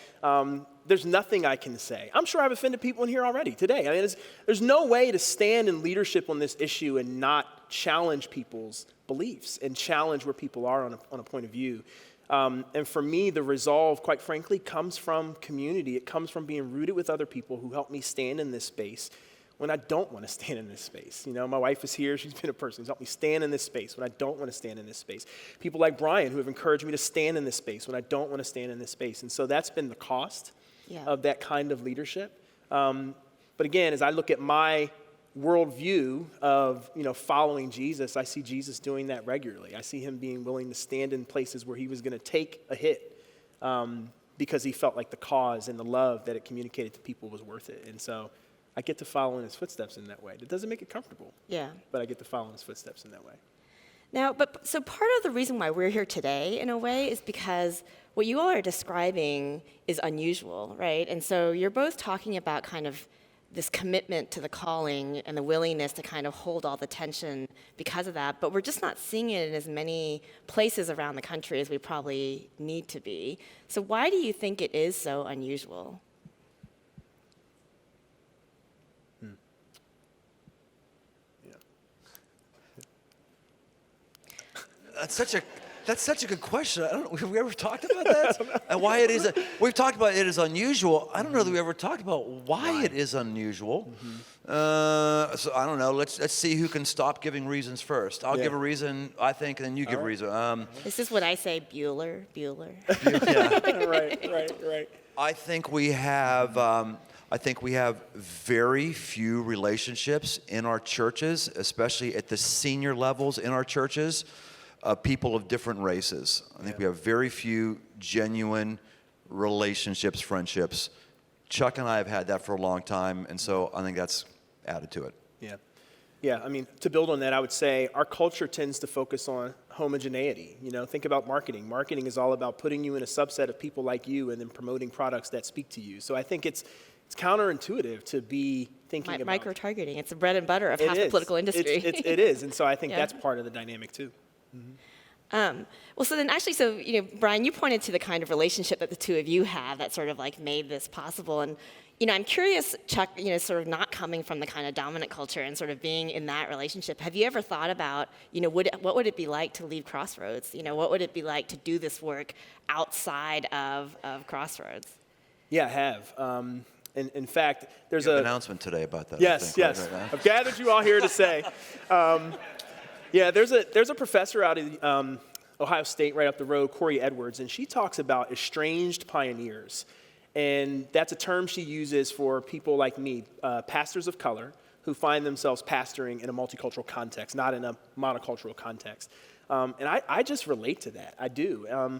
there's nothing I can say. I'm sure I've offended people in here already today. I mean, there's no way to stand in leadership on this issue and not challenge people's beliefs and challenge where people are on a point of view. And for me, the resolve, quite frankly, comes from community. It comes from being rooted with other people who help me stand in this space when I don't want to stand in this space. You know, my wife is here. She's been a person who's helped me stand in this space when I don't want to stand in this space. People like Brian who have encouraged me to stand in this space when I don't want to stand in this space. And so that's been the cost of that kind of leadership. But again, as I look at my worldview of, following Jesus, I see Jesus doing that regularly. I see him being willing to stand in places where he was going to take a hit because he felt like the cause and the love that it communicated to people was worth it. And so I get to follow in his footsteps in that way. It doesn't make it comfortable, but I get to follow in his footsteps in that way. Now, so part of the reason why we're here today, in a way, is because what you all are describing is unusual, right? And so you're both talking about kind of this commitment to the calling and the willingness to kind of hold all the tension because of that, but we're just not seeing it in as many places around the country as we probably need to be. So why do you think it is so unusual? That's such a good question. I don't know. Have we ever talked about that? And why it is? We've talked about it is unusual. I don't know that we ever talked about why it is unusual. So I don't know. Let's see who can stop giving reasons first. I'll give a reason, I think, and then you give a reason. This is what I say, Bueller. Right. I think we have very few relationships in our churches, especially at the senior levels in our churches. People of different races. I think we have very few genuine relationships, friendships. Chuck and I have had that for a long time, and so I think that's added to it. Yeah, I mean, to build on that, I would say our culture tends to focus on homogeneity. Think about marketing. Marketing is all about putting you in a subset of people like you and then promoting products that speak to you. So I think it's counterintuitive to be thinking about micro-targeting. It's the bread and butter of half the political industry. It is, and so I think that's part of the dynamic too. Well, so then actually, Brian, you pointed to the kind of relationship that the two of you have that sort of like made this possible. And, I'm curious, Chuck, sort of not coming from the kind of dominant culture and sort of being in that relationship, have you ever thought about, what would it be like to leave Crossroads? What would it be like to do this work outside of Crossroads? Yeah, I have. In fact, there's an announcement today about that. Yes. Right. I've gathered you all here to say. There's a professor out of Ohio State right up the road, Corey Edwards, and she talks about estranged pioneers. And that's a term she uses for people like me, pastors of color, who find themselves pastoring in a multicultural context, not in a monocultural context. And I just relate to that. I do.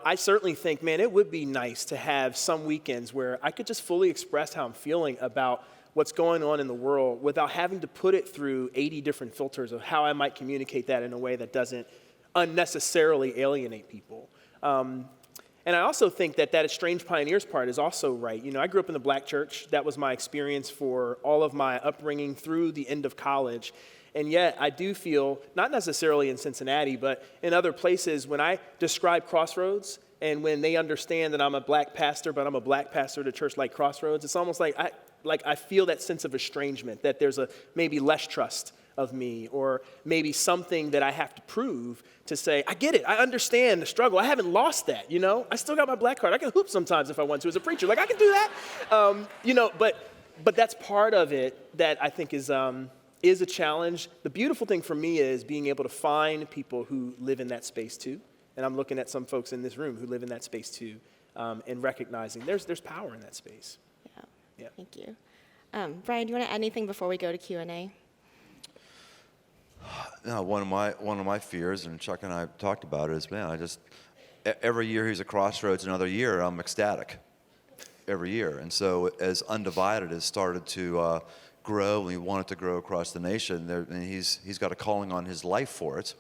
I certainly think, man, it would be nice to have some weekends where I could just fully express how I'm feeling about what's going on in the world without having to put it through 80 different filters of how I might communicate that in a way that doesn't unnecessarily alienate people. And I also think that estranged pioneers part is also right. I grew up in the black church. That was my experience for all of my upbringing through the end of college. And yet I do feel, not necessarily in Cincinnati, but in other places, when I describe Crossroads and when they understand that I'm a black pastor, but I'm a black pastor at a church like Crossroads, it's almost like I feel that sense of estrangement, that there's maybe less trust of me, or maybe something that I have to prove to say, I get it, I understand the struggle, I haven't lost that, I still got my black card, I can hoop sometimes if I want to as a preacher, I can do that, but that's part of it that I think is a challenge. The beautiful thing for me is being able to find people who live in that space too, and I'm looking at some folks in this room who live in that space too, and recognizing there's power in that space. Yeah. Thank you. Brian, do you want to add anything before we go to Q&A? No, one of my fears, and Chuck and I talked about it, is, man, every year he's at Crossroads, another year, I'm ecstatic. Every year. And so as Undivided has started to grow, and we want it to grow across the nation, and he's got a calling on his life for it.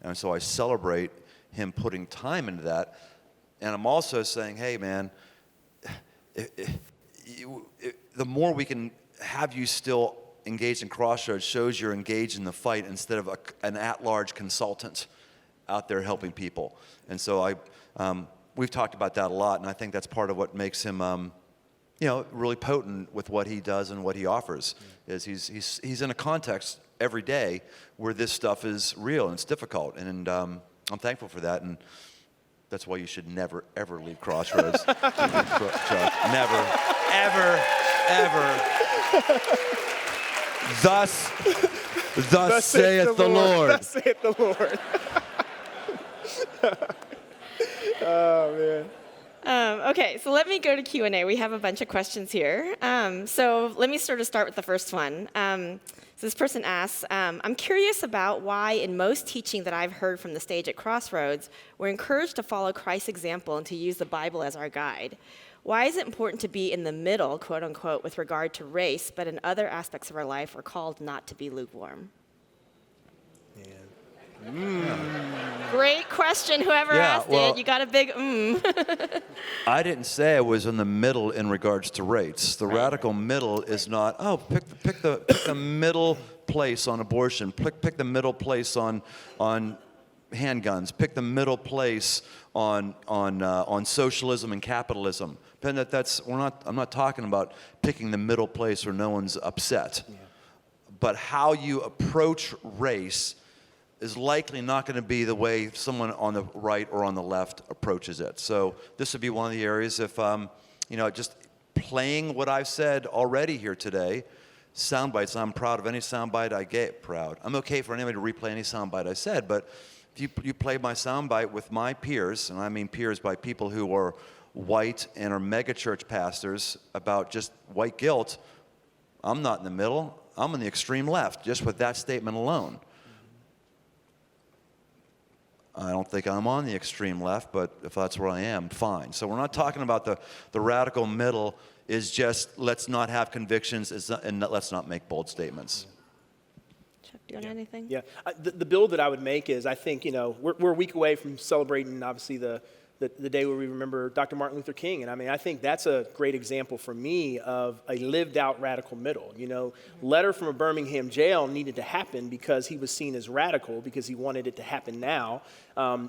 And so I celebrate him putting time into that. And I'm also saying, hey, man, the more we can have you still engaged in Crossroads shows you're engaged in the fight instead of an at-large consultant. out there helping people. And so we've talked about that a lot, and I think that's part of what makes him really potent with what he does and what he offers. Is he's in a context every day where this stuff is real and it's difficult, and I'm thankful for that, and that's why you should never ever leave Crossroads. Never, ever, ever. Thus saith the Lord. Thus saith the Lord. Oh man. Okay, so let me go to Q&A. We have a bunch of questions here. So let me start with the first one. So this person asks, I'm curious about why in most teaching that I've heard from the stage at Crossroads, we're encouraged to follow Christ's example and to use the Bible as our guide. Why is it important to be in the middle, quote unquote, with regard to race, but in other aspects of our life we're called not to be lukewarm? Great question, whoever asked it. You got a big I didn't say I was in the middle in regards to race. The radical middle is not, pick the middle place on abortion, pick the middle place on handguns, pick the middle place on socialism and capitalism. I'm not talking about picking the middle place where no one's upset. Yeah. But how you approach race is likely not going to be the way someone on the right or on the left approaches it. So this would be one of the areas if, just playing what I've said already here today, sound bites. I'm proud of any sound bite I get. Proud. I'm okay for anybody to replay any sound bite I said, but if you play my sound bite with my peers, and I mean peers by people who are white and are megachurch pastors about just white guilt, I'm not in the middle. I'm on the extreme left, just with that statement alone. I don't think I'm on the extreme left, but if that's where I am, fine. So we're not talking about the radical middle is just let's not have convictions and let's not make bold statements. Chuck, do you want anything? Yeah, the build that I would make is I think, we're a week away from celebrating, obviously, the day where we remember Dr. Martin Luther King. And I think that's a great example for me of a lived out radical middle. Letter from a Birmingham jail needed to happen because he was seen as radical, because he wanted it to happen now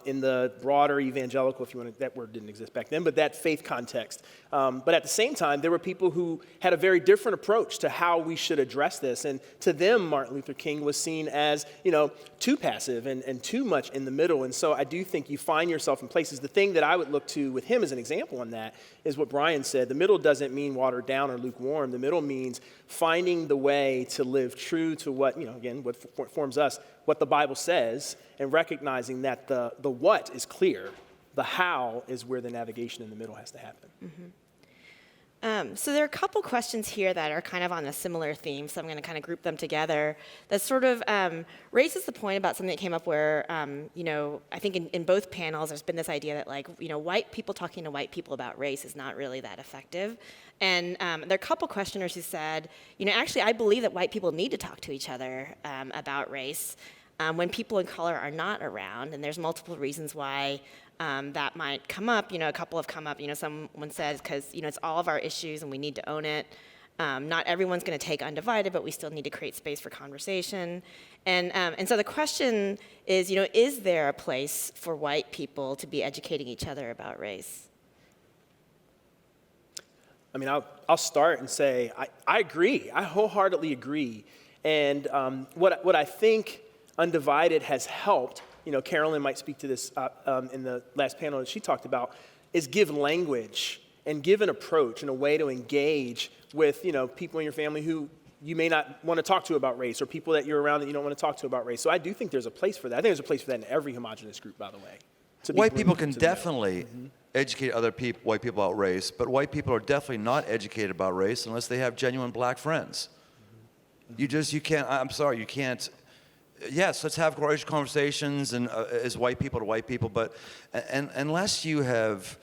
in the broader evangelical, if you want to, that word didn't exist back then, but that faith context. But at the same time, there were people who had a very different approach to how we should address this. And to them, Martin Luther King was seen as, too passive and too much in the middle. And so I do think you find yourself in places. The thing that I would look to with him as an example on that is what Brian said. The middle doesn't mean watered down or lukewarm. The middle means finding the way to live true to what, what forms us, what the Bible says, and recognizing that the what is clear. The how is where the navigation in the middle has to happen. Mm-hmm. So there are a couple questions here that are kind of on a similar theme, so I'm going to kind of group them together. That sort of raises the point about something that came up where, I think in both panels there's been this idea that white people talking to white people about race is not really that effective. And there are a couple questioners who said, actually I believe that white people need to talk to each other about race when people of color are not around, and there's multiple reasons why that might come up. A couple have come up. Someone says because it's all of our issues and we need to own it. Not everyone's going to take undivided, but we still need to create space for conversation. And so the question is, is there a place for white people to be educating each other about race? I'll start and say I agree. I wholeheartedly agree. And what I think Undivided has helped, Carolyn might speak to this in the last panel that she talked about, is give language and give an approach and a way to engage with, people in your family who you may not want to talk to about race, or people that you're around that you don't want to talk to about race. So I do think there's a place for that. I think there's a place for that in every homogenous group, by the way. White people can definitely educate other white people about race, but white people are definitely not educated about race unless they have genuine black friends. You can't, I'm sorry, you can't. Yes, let's have courageous conversations and as white people to white people, but unless you have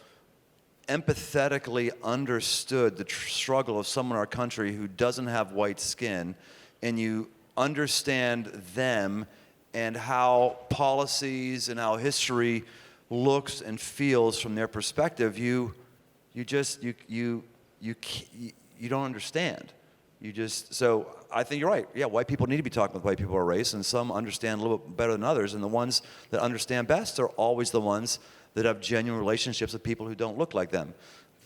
empathetically understood the struggle of someone in our country who doesn't have white skin, and you understand them and how policies and how history looks and feels from their perspective, you don't understand. So I think you're right. Yeah, white people need to be talking with white people about race, and some understand a little bit better than others, and the ones that understand best are always the ones that have genuine relationships with people who don't look like them.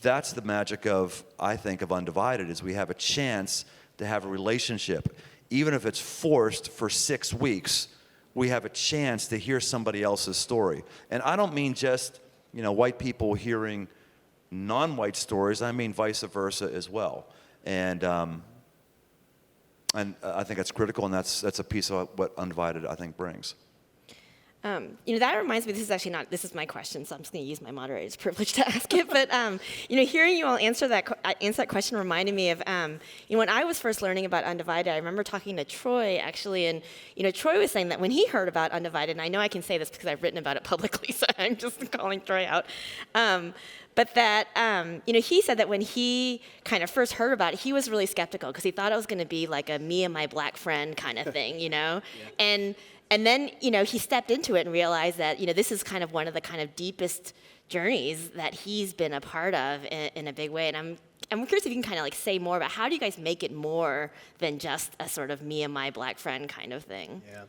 That's the magic of, I think, of Undivided, is we have a chance to have a relationship. Even if it's forced for 6 weeks, we have a chance to hear somebody else's story. And I don't mean just, white people hearing non-white stories. I mean vice versa as well. And I think that's critical, and that's a piece of what Undivided, I think, brings. That reminds me, this is my question, so I'm just going to use my moderator's privilege to ask it. But, hearing you all answer that question reminded me of, when I was first learning about Undivided, I remember talking to Troy, actually, and, Troy was saying that when he heard about Undivided, and I know I can say this because I've written about it publicly, so I'm just calling Troy out, but that, he said that when he kind of first heard about it, he was really skeptical because he thought it was going to be like a me and my black friend kind of thing, Yeah. And then, he stepped into it and realized that, this is kind of one of the kind of deepest journeys that he's been a part of in a big way. And I'm curious if you can kind of say more about how do you guys make it more than just a sort of me and my black friend kind of thing? Yeah.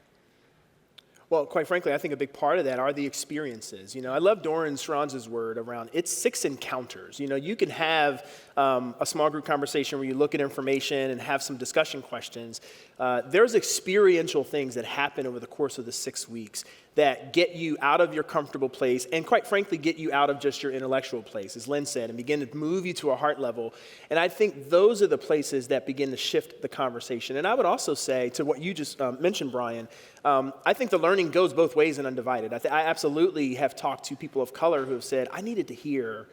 Well, quite frankly, I think a big part of that are the experiences. I love Doran Schronz's word around it's 6 encounters. You can have a small group conversation where you look at information and have some discussion questions. There's experiential things that happen over the course of the 6 weeks that get you out of your comfortable place and, quite frankly, get you out of just your intellectual place, as Lynn said, and begin to move you to a heart level. And I think those are the places that begin to shift the conversation. And I would also say, to what you just mentioned, Brian, I think the learning goes both ways in Undivided. I absolutely have talked to people of color who have said, I needed to hear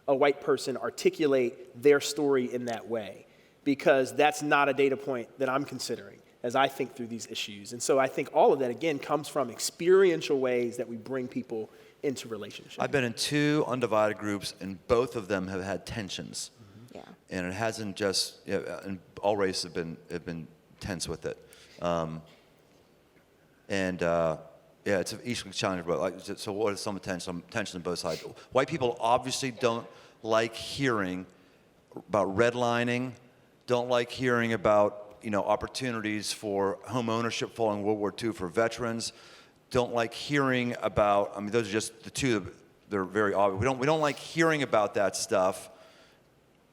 a white person articulate their story in that way, because that's not a data point that I'm considering as I think through these issues. And so I think all of that, again, comes from experiential ways that we bring people into relationships. I've been in 2 Undivided groups, and both of them have had tensions. Yeah. And it hasn't just, and all races have been tense with it. It's each challenge. But so what is some tension on both sides? White people obviously don't like hearing about redlining, don't like hearing about opportunities for home ownership following World War II for veterans, don't like hearing about, those are just the 2, they're very obvious. We don't like hearing about that stuff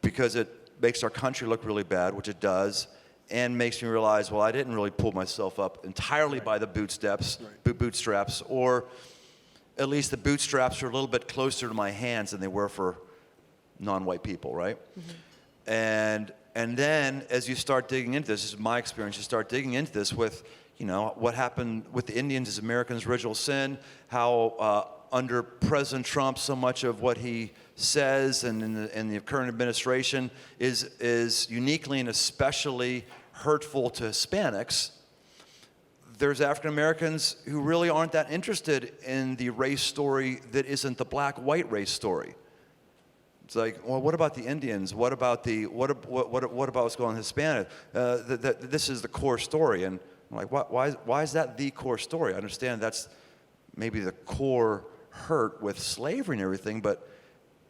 because it makes our country look really bad, which it does, and makes me realize, well, I didn't really pull myself up entirely by the bootstraps, or at least the bootstraps are a little bit closer to my hands than they were for non-white people, right? Mm-hmm. And then as you start digging into this is my experience, you start digging into this with, what happened with the Indians as Americans' original sin, how under President Trump, so much of what he says and in the current administration is uniquely and especially hurtful to Hispanics. There's African Americans who really aren't that interested in the race story that isn't the black-white race story. It's like, well, what about the Indians? What about what about what's going on with Hispanic? This is the core story, and I'm like, why is that the core story? I understand that's maybe the core hurt with slavery and everything, but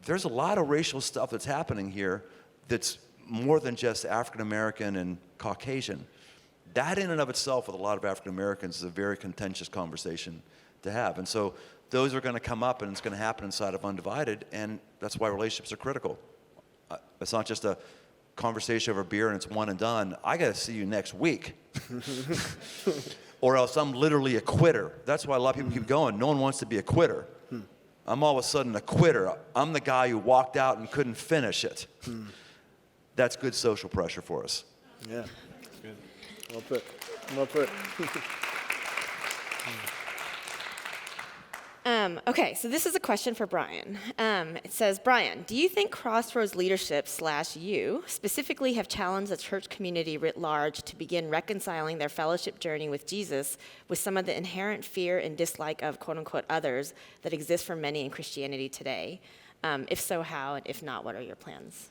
there's a lot of racial stuff that's happening here that's more than just African American and Caucasian. That in and of itself with a lot of African Americans is a very contentious conversation to have, and so those are going to come up, and it's going to happen inside of Undivided, and that's why relationships are critical. It's not just a conversation over beer and it's one and done. I got to see you next week. Or else I'm literally a quitter. That's why a lot of people keep going. No one wants to be a quitter. I'm all of a sudden a quitter. I'm the guy who walked out and couldn't finish it. That's good social pressure for us. Yeah, that's good. Well put. Well put. Okay, so this is a question for Brian. It says, Brian, do you think Crossroads leadership / you specifically have challenged the church community writ large to begin reconciling their fellowship journey with Jesus with some of the inherent fear and dislike of quote-unquote others that exist for many in Christianity today? If so, how? And if not, what are your plans?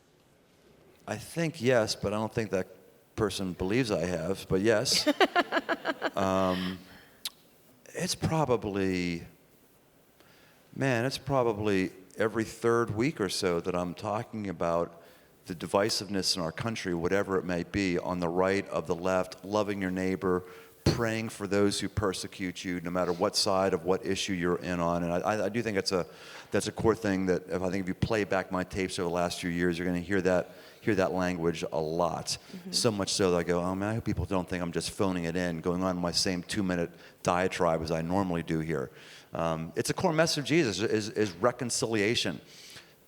I think yes, but I don't think that person believes I have, but yes. It's probably every 3rd week or so that I'm talking about the divisiveness in our country, whatever it may be, on the right, of the left, loving your neighbor, praying for those who persecute you, no matter what side of what issue you're in on. And I do think that's a core thing that I think if you play back my tapes over the last few years, you're going to hear that language a lot. So much so that I go, oh man, I hope people don't think I'm just phoning it in, going on my same 2-minute diatribe as I normally do here. It's a core message of Jesus is reconciliation.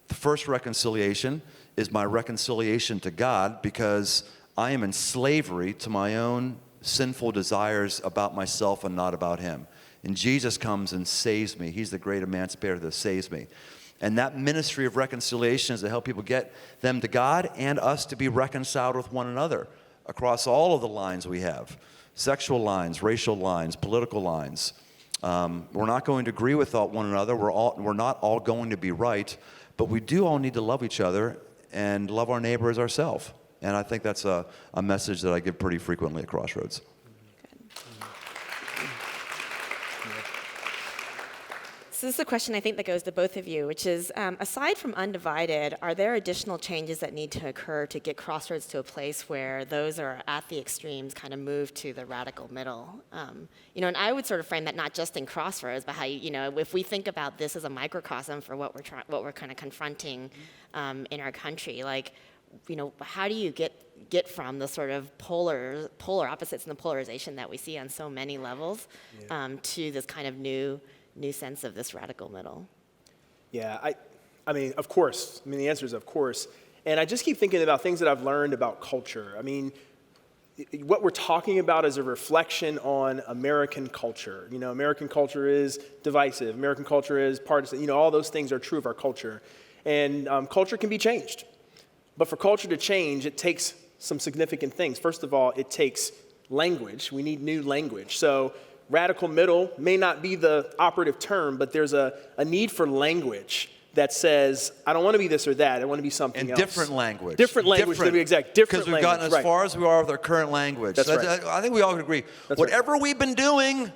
The first reconciliation is my reconciliation to God, because I am in slavery to my own sinful desires about myself and not about him. And Jesus comes and saves me. He's the great emancipator that saves me. And that ministry of reconciliation is to help people get them to God and us to be reconciled with one another across all of the lines we have. Sexual lines, racial lines, political lines. We're not going to agree with one another. We're not all going to be right, but we do all need to love each other and love our neighbor as ourselves. And I think that's a message that I give pretty frequently at Crossroads. So this is a question I think that goes to both of you, which is, aside from Undivided, are there additional changes that need to occur to get Crossroads to a place where those are at the extremes kind of move to the radical middle? And I would sort of frame that not just in Crossroads, but how, if we think about this as a microcosm for what we're kind of confronting in our country, like, how do you get from the sort of polar opposites and the polarization that we see on so many levels to this kind of new sense of this radical middle? Yeah, I mean, of course. I mean, the answer is of course. And I just keep thinking about things that I've learned about culture. I mean, what we're talking about is a reflection on American culture. American culture is divisive. American culture is partisan. All those things are true of our culture. And culture can be changed. But for culture to change, it takes some significant things. First of all, it takes language. We need new language. So radical middle may not be the operative term, but there's a need for language that says, I don't want to be this or that. I want to be something else. Different language. Different language, to be exact. Different language. Because we've gotten as far as we are with our current language. That's right. I think we all agree. Whatever we've been doing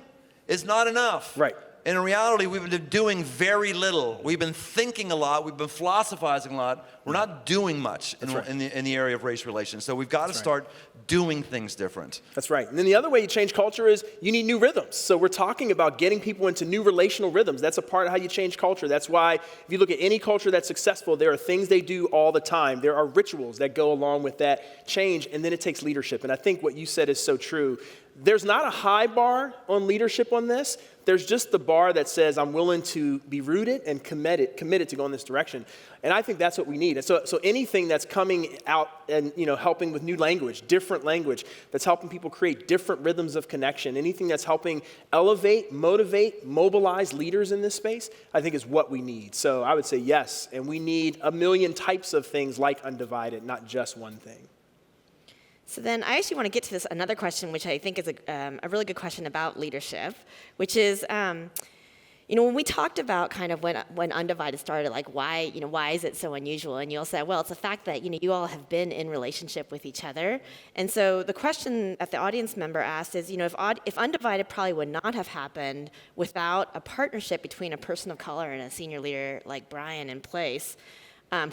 is not enough. Right. And in reality, we've been doing very little. We've been thinking a lot. We've been philosophizing a lot. We're not doing much in the area of race relations. So we've got to start doing things different. That's right. And then the other way you change culture is you need new rhythms. So we're talking about getting people into new relational rhythms. That's a part of how you change culture. That's why if you look at any culture that's successful, there are things they do all the time. There are rituals that go along with that change, and then it takes leadership. And I think what you said is so true. There's not a high bar on leadership on this. There's just the bar that says I'm willing to be rooted and committed to go in this direction. And I think that's what we need. And so anything that's coming out and helping with new language, different language, that's helping people create different rhythms of connection, anything that's helping elevate, motivate, mobilize leaders in this space, I think is what we need. So I would say yes, and we need a million types of things like Undivided, not just one thing. So then I actually want to get to another question, which I think is a really good question about leadership, which is, when we talked about kind of when Undivided started, like why is it so unusual? And you all said, well, it's the fact that, you all have been in relationship with each other. And so the question that the audience member asked is, if Undivided probably would not have happened without a partnership between a person of color and a senior leader like Brian in place,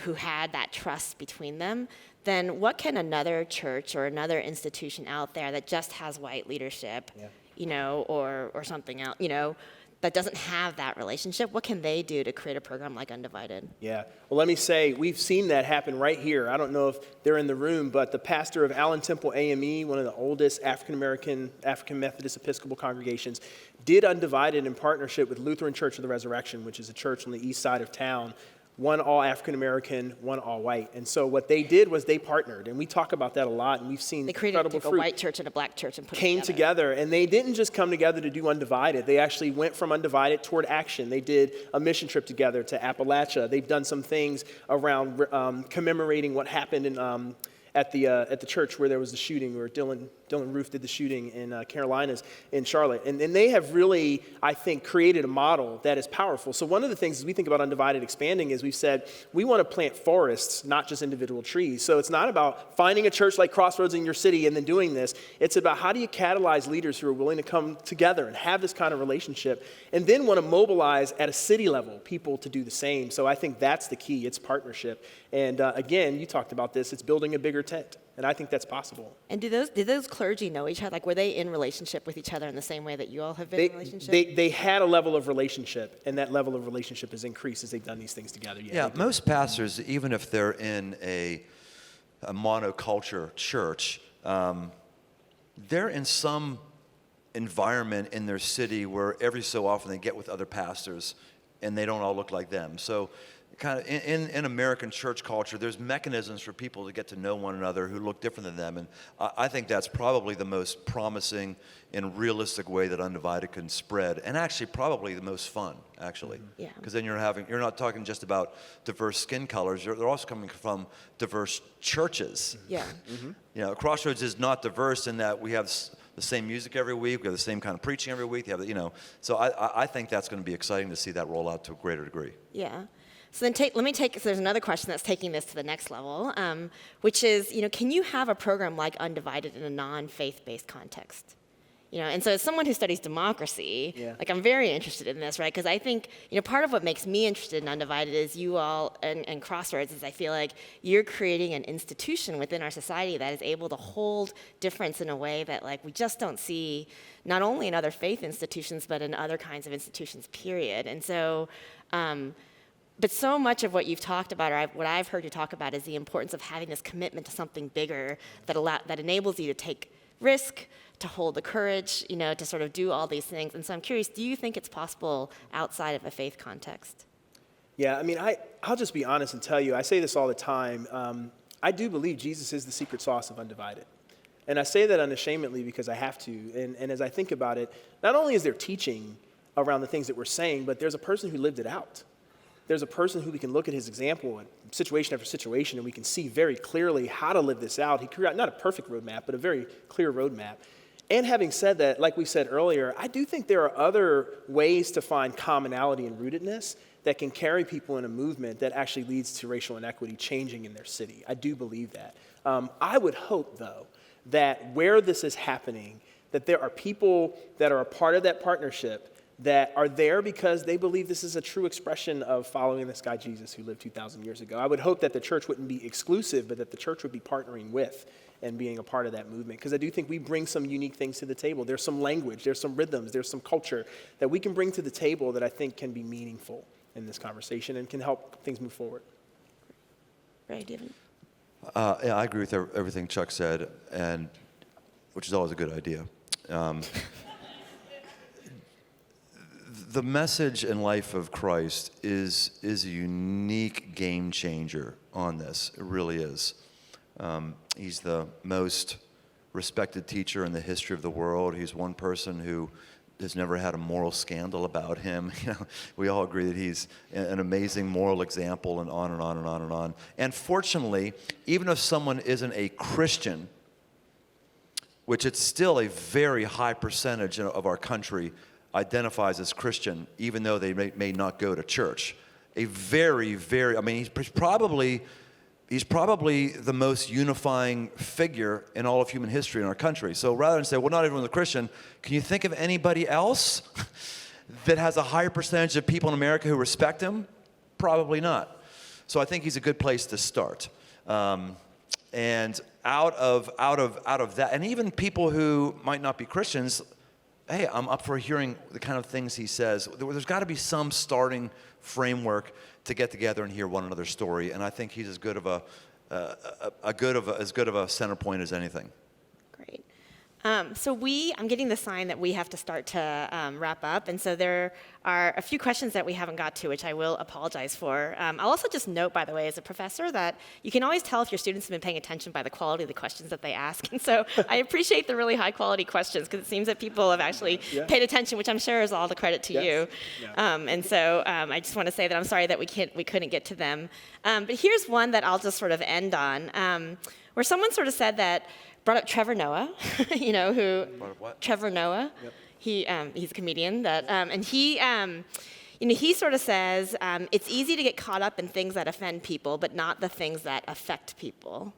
who had that trust between them, then what can another church or another institution out there that just has white leadership, or something else, that doesn't have that relationship, what can they do to create a program like Undivided? Yeah. Well, let me say, we've seen that happen right here. I don't know if they're in the room, but the pastor of Allen Temple AME, one of the oldest African Methodist Episcopal congregations, did Undivided in partnership with Lutheran Church of the Resurrection, which is a church on the east side of town. One all African-American, one all white. And so what they did was they partnered, and we talk about that a lot, and we've seen incredible fruit. A white church and a black church and came together, and they didn't just come together to do Undivided. They actually went from Undivided toward action. They did a mission trip together to Appalachia. They've done some things around commemorating what happened in at the church where there was the shooting, where Dylan Roof did the shooting in Carolinas, in Charlotte. And they have really, I think, created a model that is powerful. So one of the things as we think about Undivided expanding is we've said we want to plant forests, not just individual trees. So it's not about finding a church like Crossroads in your city and then doing this. It's about how do you catalyze leaders who are willing to come together and have this kind of relationship, and then want to mobilize at a city level people to do the same. So I think that's the key. It's partnership. And again, you talked about this. It's building a bigger tent. And I think that's possible. And did those clergy know each other? Like, were they in relationship with each other in the same way that you all have been in relationship? They had a level of relationship, and that level of relationship has increased as they've done these things together. Yeah, most pastors, even if they're in a monoculture church, they're in some environment in their city where every so often they get with other pastors, and they don't all look like them. So kind of in American church culture, there's mechanisms for people to get to know one another who look different than them. And I think that's probably the most promising and realistic way that Undivided can spread, and actually probably the most fun, actually. Yeah. Because then you're not talking just about diverse skin colors, they're also coming from diverse churches. Yeah. You know, Crossroads is not diverse in that we have the same music every week, we have the same kind of preaching every week, so I think that's going to be exciting to see that roll out to a greater degree. Yeah. So then so there's another question that's taking this to the next level, which is, can you have a program like Undivided in a non-faith-based context? And so as someone who studies democracy, I'm very interested in this, right? Because I think, part of what makes me interested in Undivided is you all, and Crossroads, is I feel like you're creating an institution within our society that is able to hold difference in a way that, we just don't see, not only in other faith institutions, but in other kinds of institutions, period. And so, but so much of what you've talked about, or what I've heard you talk about, is the importance of having this commitment to something bigger that enables you to take risk, to hold the courage, to sort of do all these things. And so I'm curious, do you think it's possible outside of a faith context? Yeah, I'll just be honest and tell you, I say this all the time. I do believe Jesus is the secret sauce of Undivided. And I say that unashamedly because I have to. And as I think about it, not only is there teaching around the things that we're saying, but there's a person who lived it out. There's a person who we can look at his example and situation after situation, and we can see very clearly how to live this out. He created not a perfect roadmap, but a very clear roadmap. And having said that, like we said earlier, I do think there are other ways to find commonality and rootedness that can carry people in a movement that actually leads to racial inequity changing in their city. I do believe that. I would hope, though, that where this is happening, that there are people that are a part of that partnership that are there because they believe this is a true expression of following this guy Jesus who lived 2,000 years ago. I would hope that the church wouldn't be exclusive, but that the church would be partnering with and being a part of that movement. Because I do think we bring some unique things to the table. There's some language, there's some rhythms, there's some culture that we can bring to the table that I think can be meaningful in this conversation and can help things move forward. Right, David? Yeah, I agree with everything Chuck said, and which is always a good idea. The message and life of Christ is a unique game changer on this. It really is. He's the most respected teacher in the history of the world. He's one person who has never had a moral scandal about him. We all agree that he's an amazing moral example, and on and on and on and on. And fortunately, even if someone isn't a Christian, which it's still a very high percentage of our country identifies as Christian, even though they may not go to church. A very, very, he's probably the most unifying figure in all of human history in our country. So rather than say, well, not everyone's a Christian, can you think of anybody else that has a higher percentage of people in America who respect him? Probably not. So I think he's a good place to start. And out of that, and even people who might not be Christians, hey, I'm up for hearing the kind of things he says. There's got to be some starting framework to get together and hear one another's story, and I think he's as good of a center point as anything. Great. I'm getting the sign that we have to start to wrap up, and so there are a few questions that we haven't got to, which I will apologize for. I'll also just note, by the way, as a professor, that you can always tell if your students have been paying attention by the quality of the questions that they ask, and so I appreciate the really high quality questions, because it seems that people have actually paid attention, which I'm sure is all the credit to you. And so I just want to say that I'm sorry that we couldn't get to them. But here's one that I'll just sort of end on, where someone sort of said that, brought up Trevor Noah, Trevor Noah. Yep. He's a comedian and he sort of says it's easy to get caught up in things that offend people, but not the things that affect people.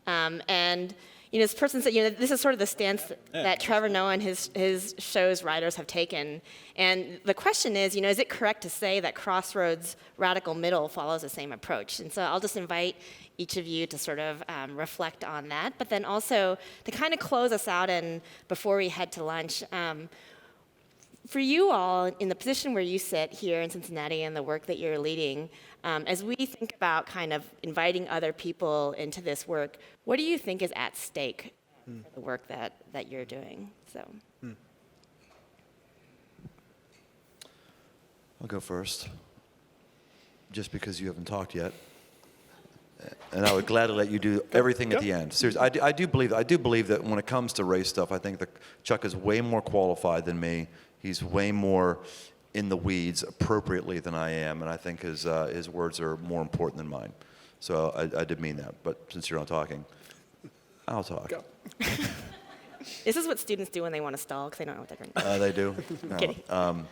And this person said, this is sort of the stance that Trevor Noah and his show's writers have taken. And the question is, is it correct to say that Crossroads Radical Middle follows the same approach? And so I'll just invite each of you to sort of reflect on that, but then also to kind of close us out and before we head to lunch, for you all in the position where you sit here in Cincinnati and the work that you're leading, as we think about kind of inviting other people into this work, what do you think is at stake for the work that you're doing? So. I'll go first, just because you haven't talked yet. And I would gladly let you do everything at the end. Seriously, I do believe that when it comes to race stuff, I think that Chuck is way more qualified than me. He's way more in the weeds appropriately than I am, and I think his words are more important than mine. So I did mean that. But since you're not talking, I'll talk. Go. This is what students do when they want to stall because they don't know what they're going to do. They do. No. Kidding.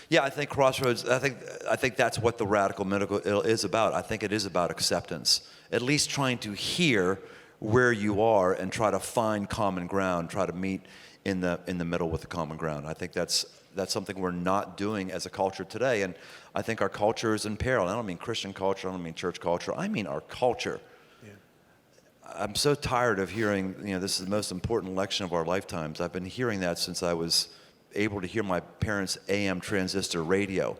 Yeah, I think Crossroads, I think that's what the radical middle is about. I think it is about acceptance. At least trying to hear where you are and try to find common ground, try to meet in the middle with the common ground. I think that's something we're not doing as a culture today. And I think our culture is in peril. I don't mean Christian culture, I don't mean church culture, I mean our culture. Yeah. I'm so tired of hearing, this is the most important election of our lifetimes. I've been hearing that since I was able to hear my parents' AM transistor radio.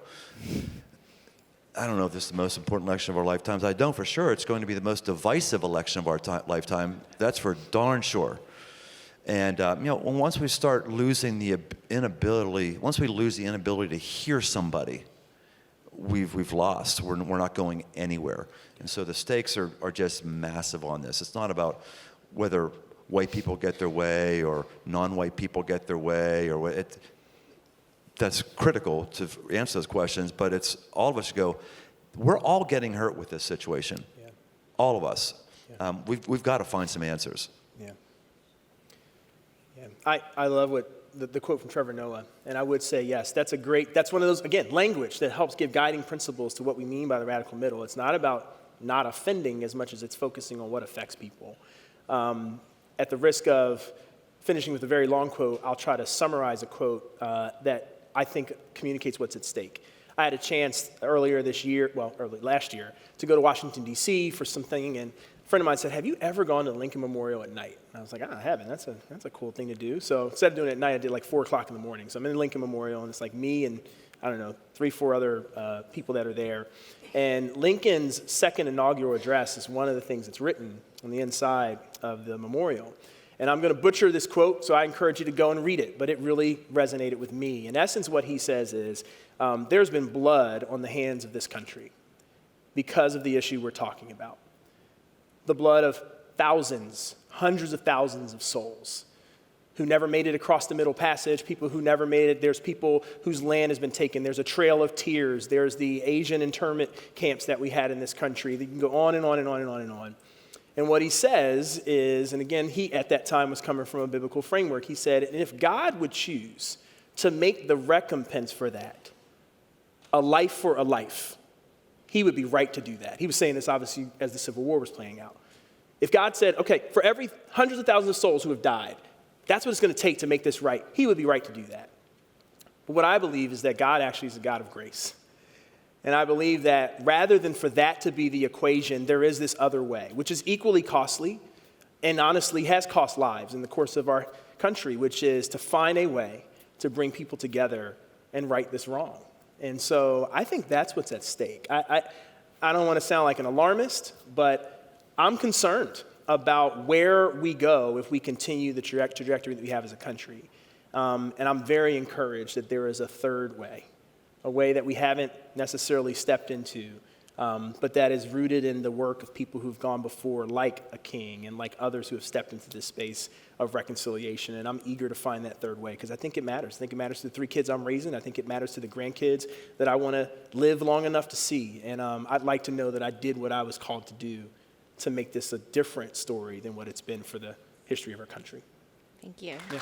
I don't know if this is the most important election of our lifetimes. I don't for sure. It's going to be the most divisive election of our lifetime. That's for darn sure. And once we start losing the inability, once we lose the inability to hear somebody, we've lost. We're not going anywhere. And so the stakes are just massive on this. It's not about whether white people get their way or non-white people get their way, or that's critical to answer those questions, but it's all of us go, we're all getting hurt with this situation. Yeah. All of us. Yeah. We've got to find some answers. Yeah. Yeah. I love what the quote from Trevor Noah, and I would say, yes, that's one of those, again, language that helps give guiding principles to what we mean by the radical middle. It's not about not offending as much as it's focusing on what affects people. At the risk of finishing with a very long quote, I'll try to summarize a quote that I think communicates what's at stake. I had a chance early last year, to go to Washington, D.C. for something, and a friend of mine said, have you ever gone to Lincoln Memorial at night? And I was like, I haven't. That's a cool thing to do. So instead of doing it at night, I did like 4 o'clock in the morning. So I'm in Lincoln Memorial, and it's like me and, 3-4 other people that are there. And Lincoln's second inaugural address is one of the things that's written on the inside of the memorial. And I'm going to butcher this quote, so I encourage you to go and read it, but it really resonated with me. In essence, what he says is, there's been blood on the hands of this country because of the issue we're talking about. The blood of thousands, hundreds of thousands of souls who never made it across the Middle Passage, people who never made it. There's people whose land has been taken. There's a trail of tears. There's the Asian internment camps that we had in this country. You can go on and on and on and on and on. And what he says is, and again, he at that time was coming from a biblical framework, he said, and if God would choose to make the recompense for that a life for a life, he would be right to do that. He was saying this obviously as the Civil War was playing out. If God said, okay, for every hundreds of thousands of souls who have died, that's what it's going to take to make this right, he would be right to do that. But what I believe is that God actually is a God of grace. And I believe that rather than for that to be the equation, there is this other way, which is equally costly and honestly has cost lives in the course of our country, which is to find a way to bring people together and right this wrong. And so I think that's what's at stake. I don't want to sound like an alarmist, but I'm concerned. about where we go if we continue the trajectory that we have as a country. And I'm very encouraged that there is a third way, a way that we haven't necessarily stepped into, but that is rooted in the work of people who've gone before, like a king and like others who have stepped into this space of reconciliation. And I'm eager to find that third way because I think it matters. I think it matters to the 3 kids I'm raising. I think it matters to the grandkids that I want to live long enough to see. And I'd like to know that I did what I was called to do to make this a different story than what it's been for the history of our country. Thank you. Yeah.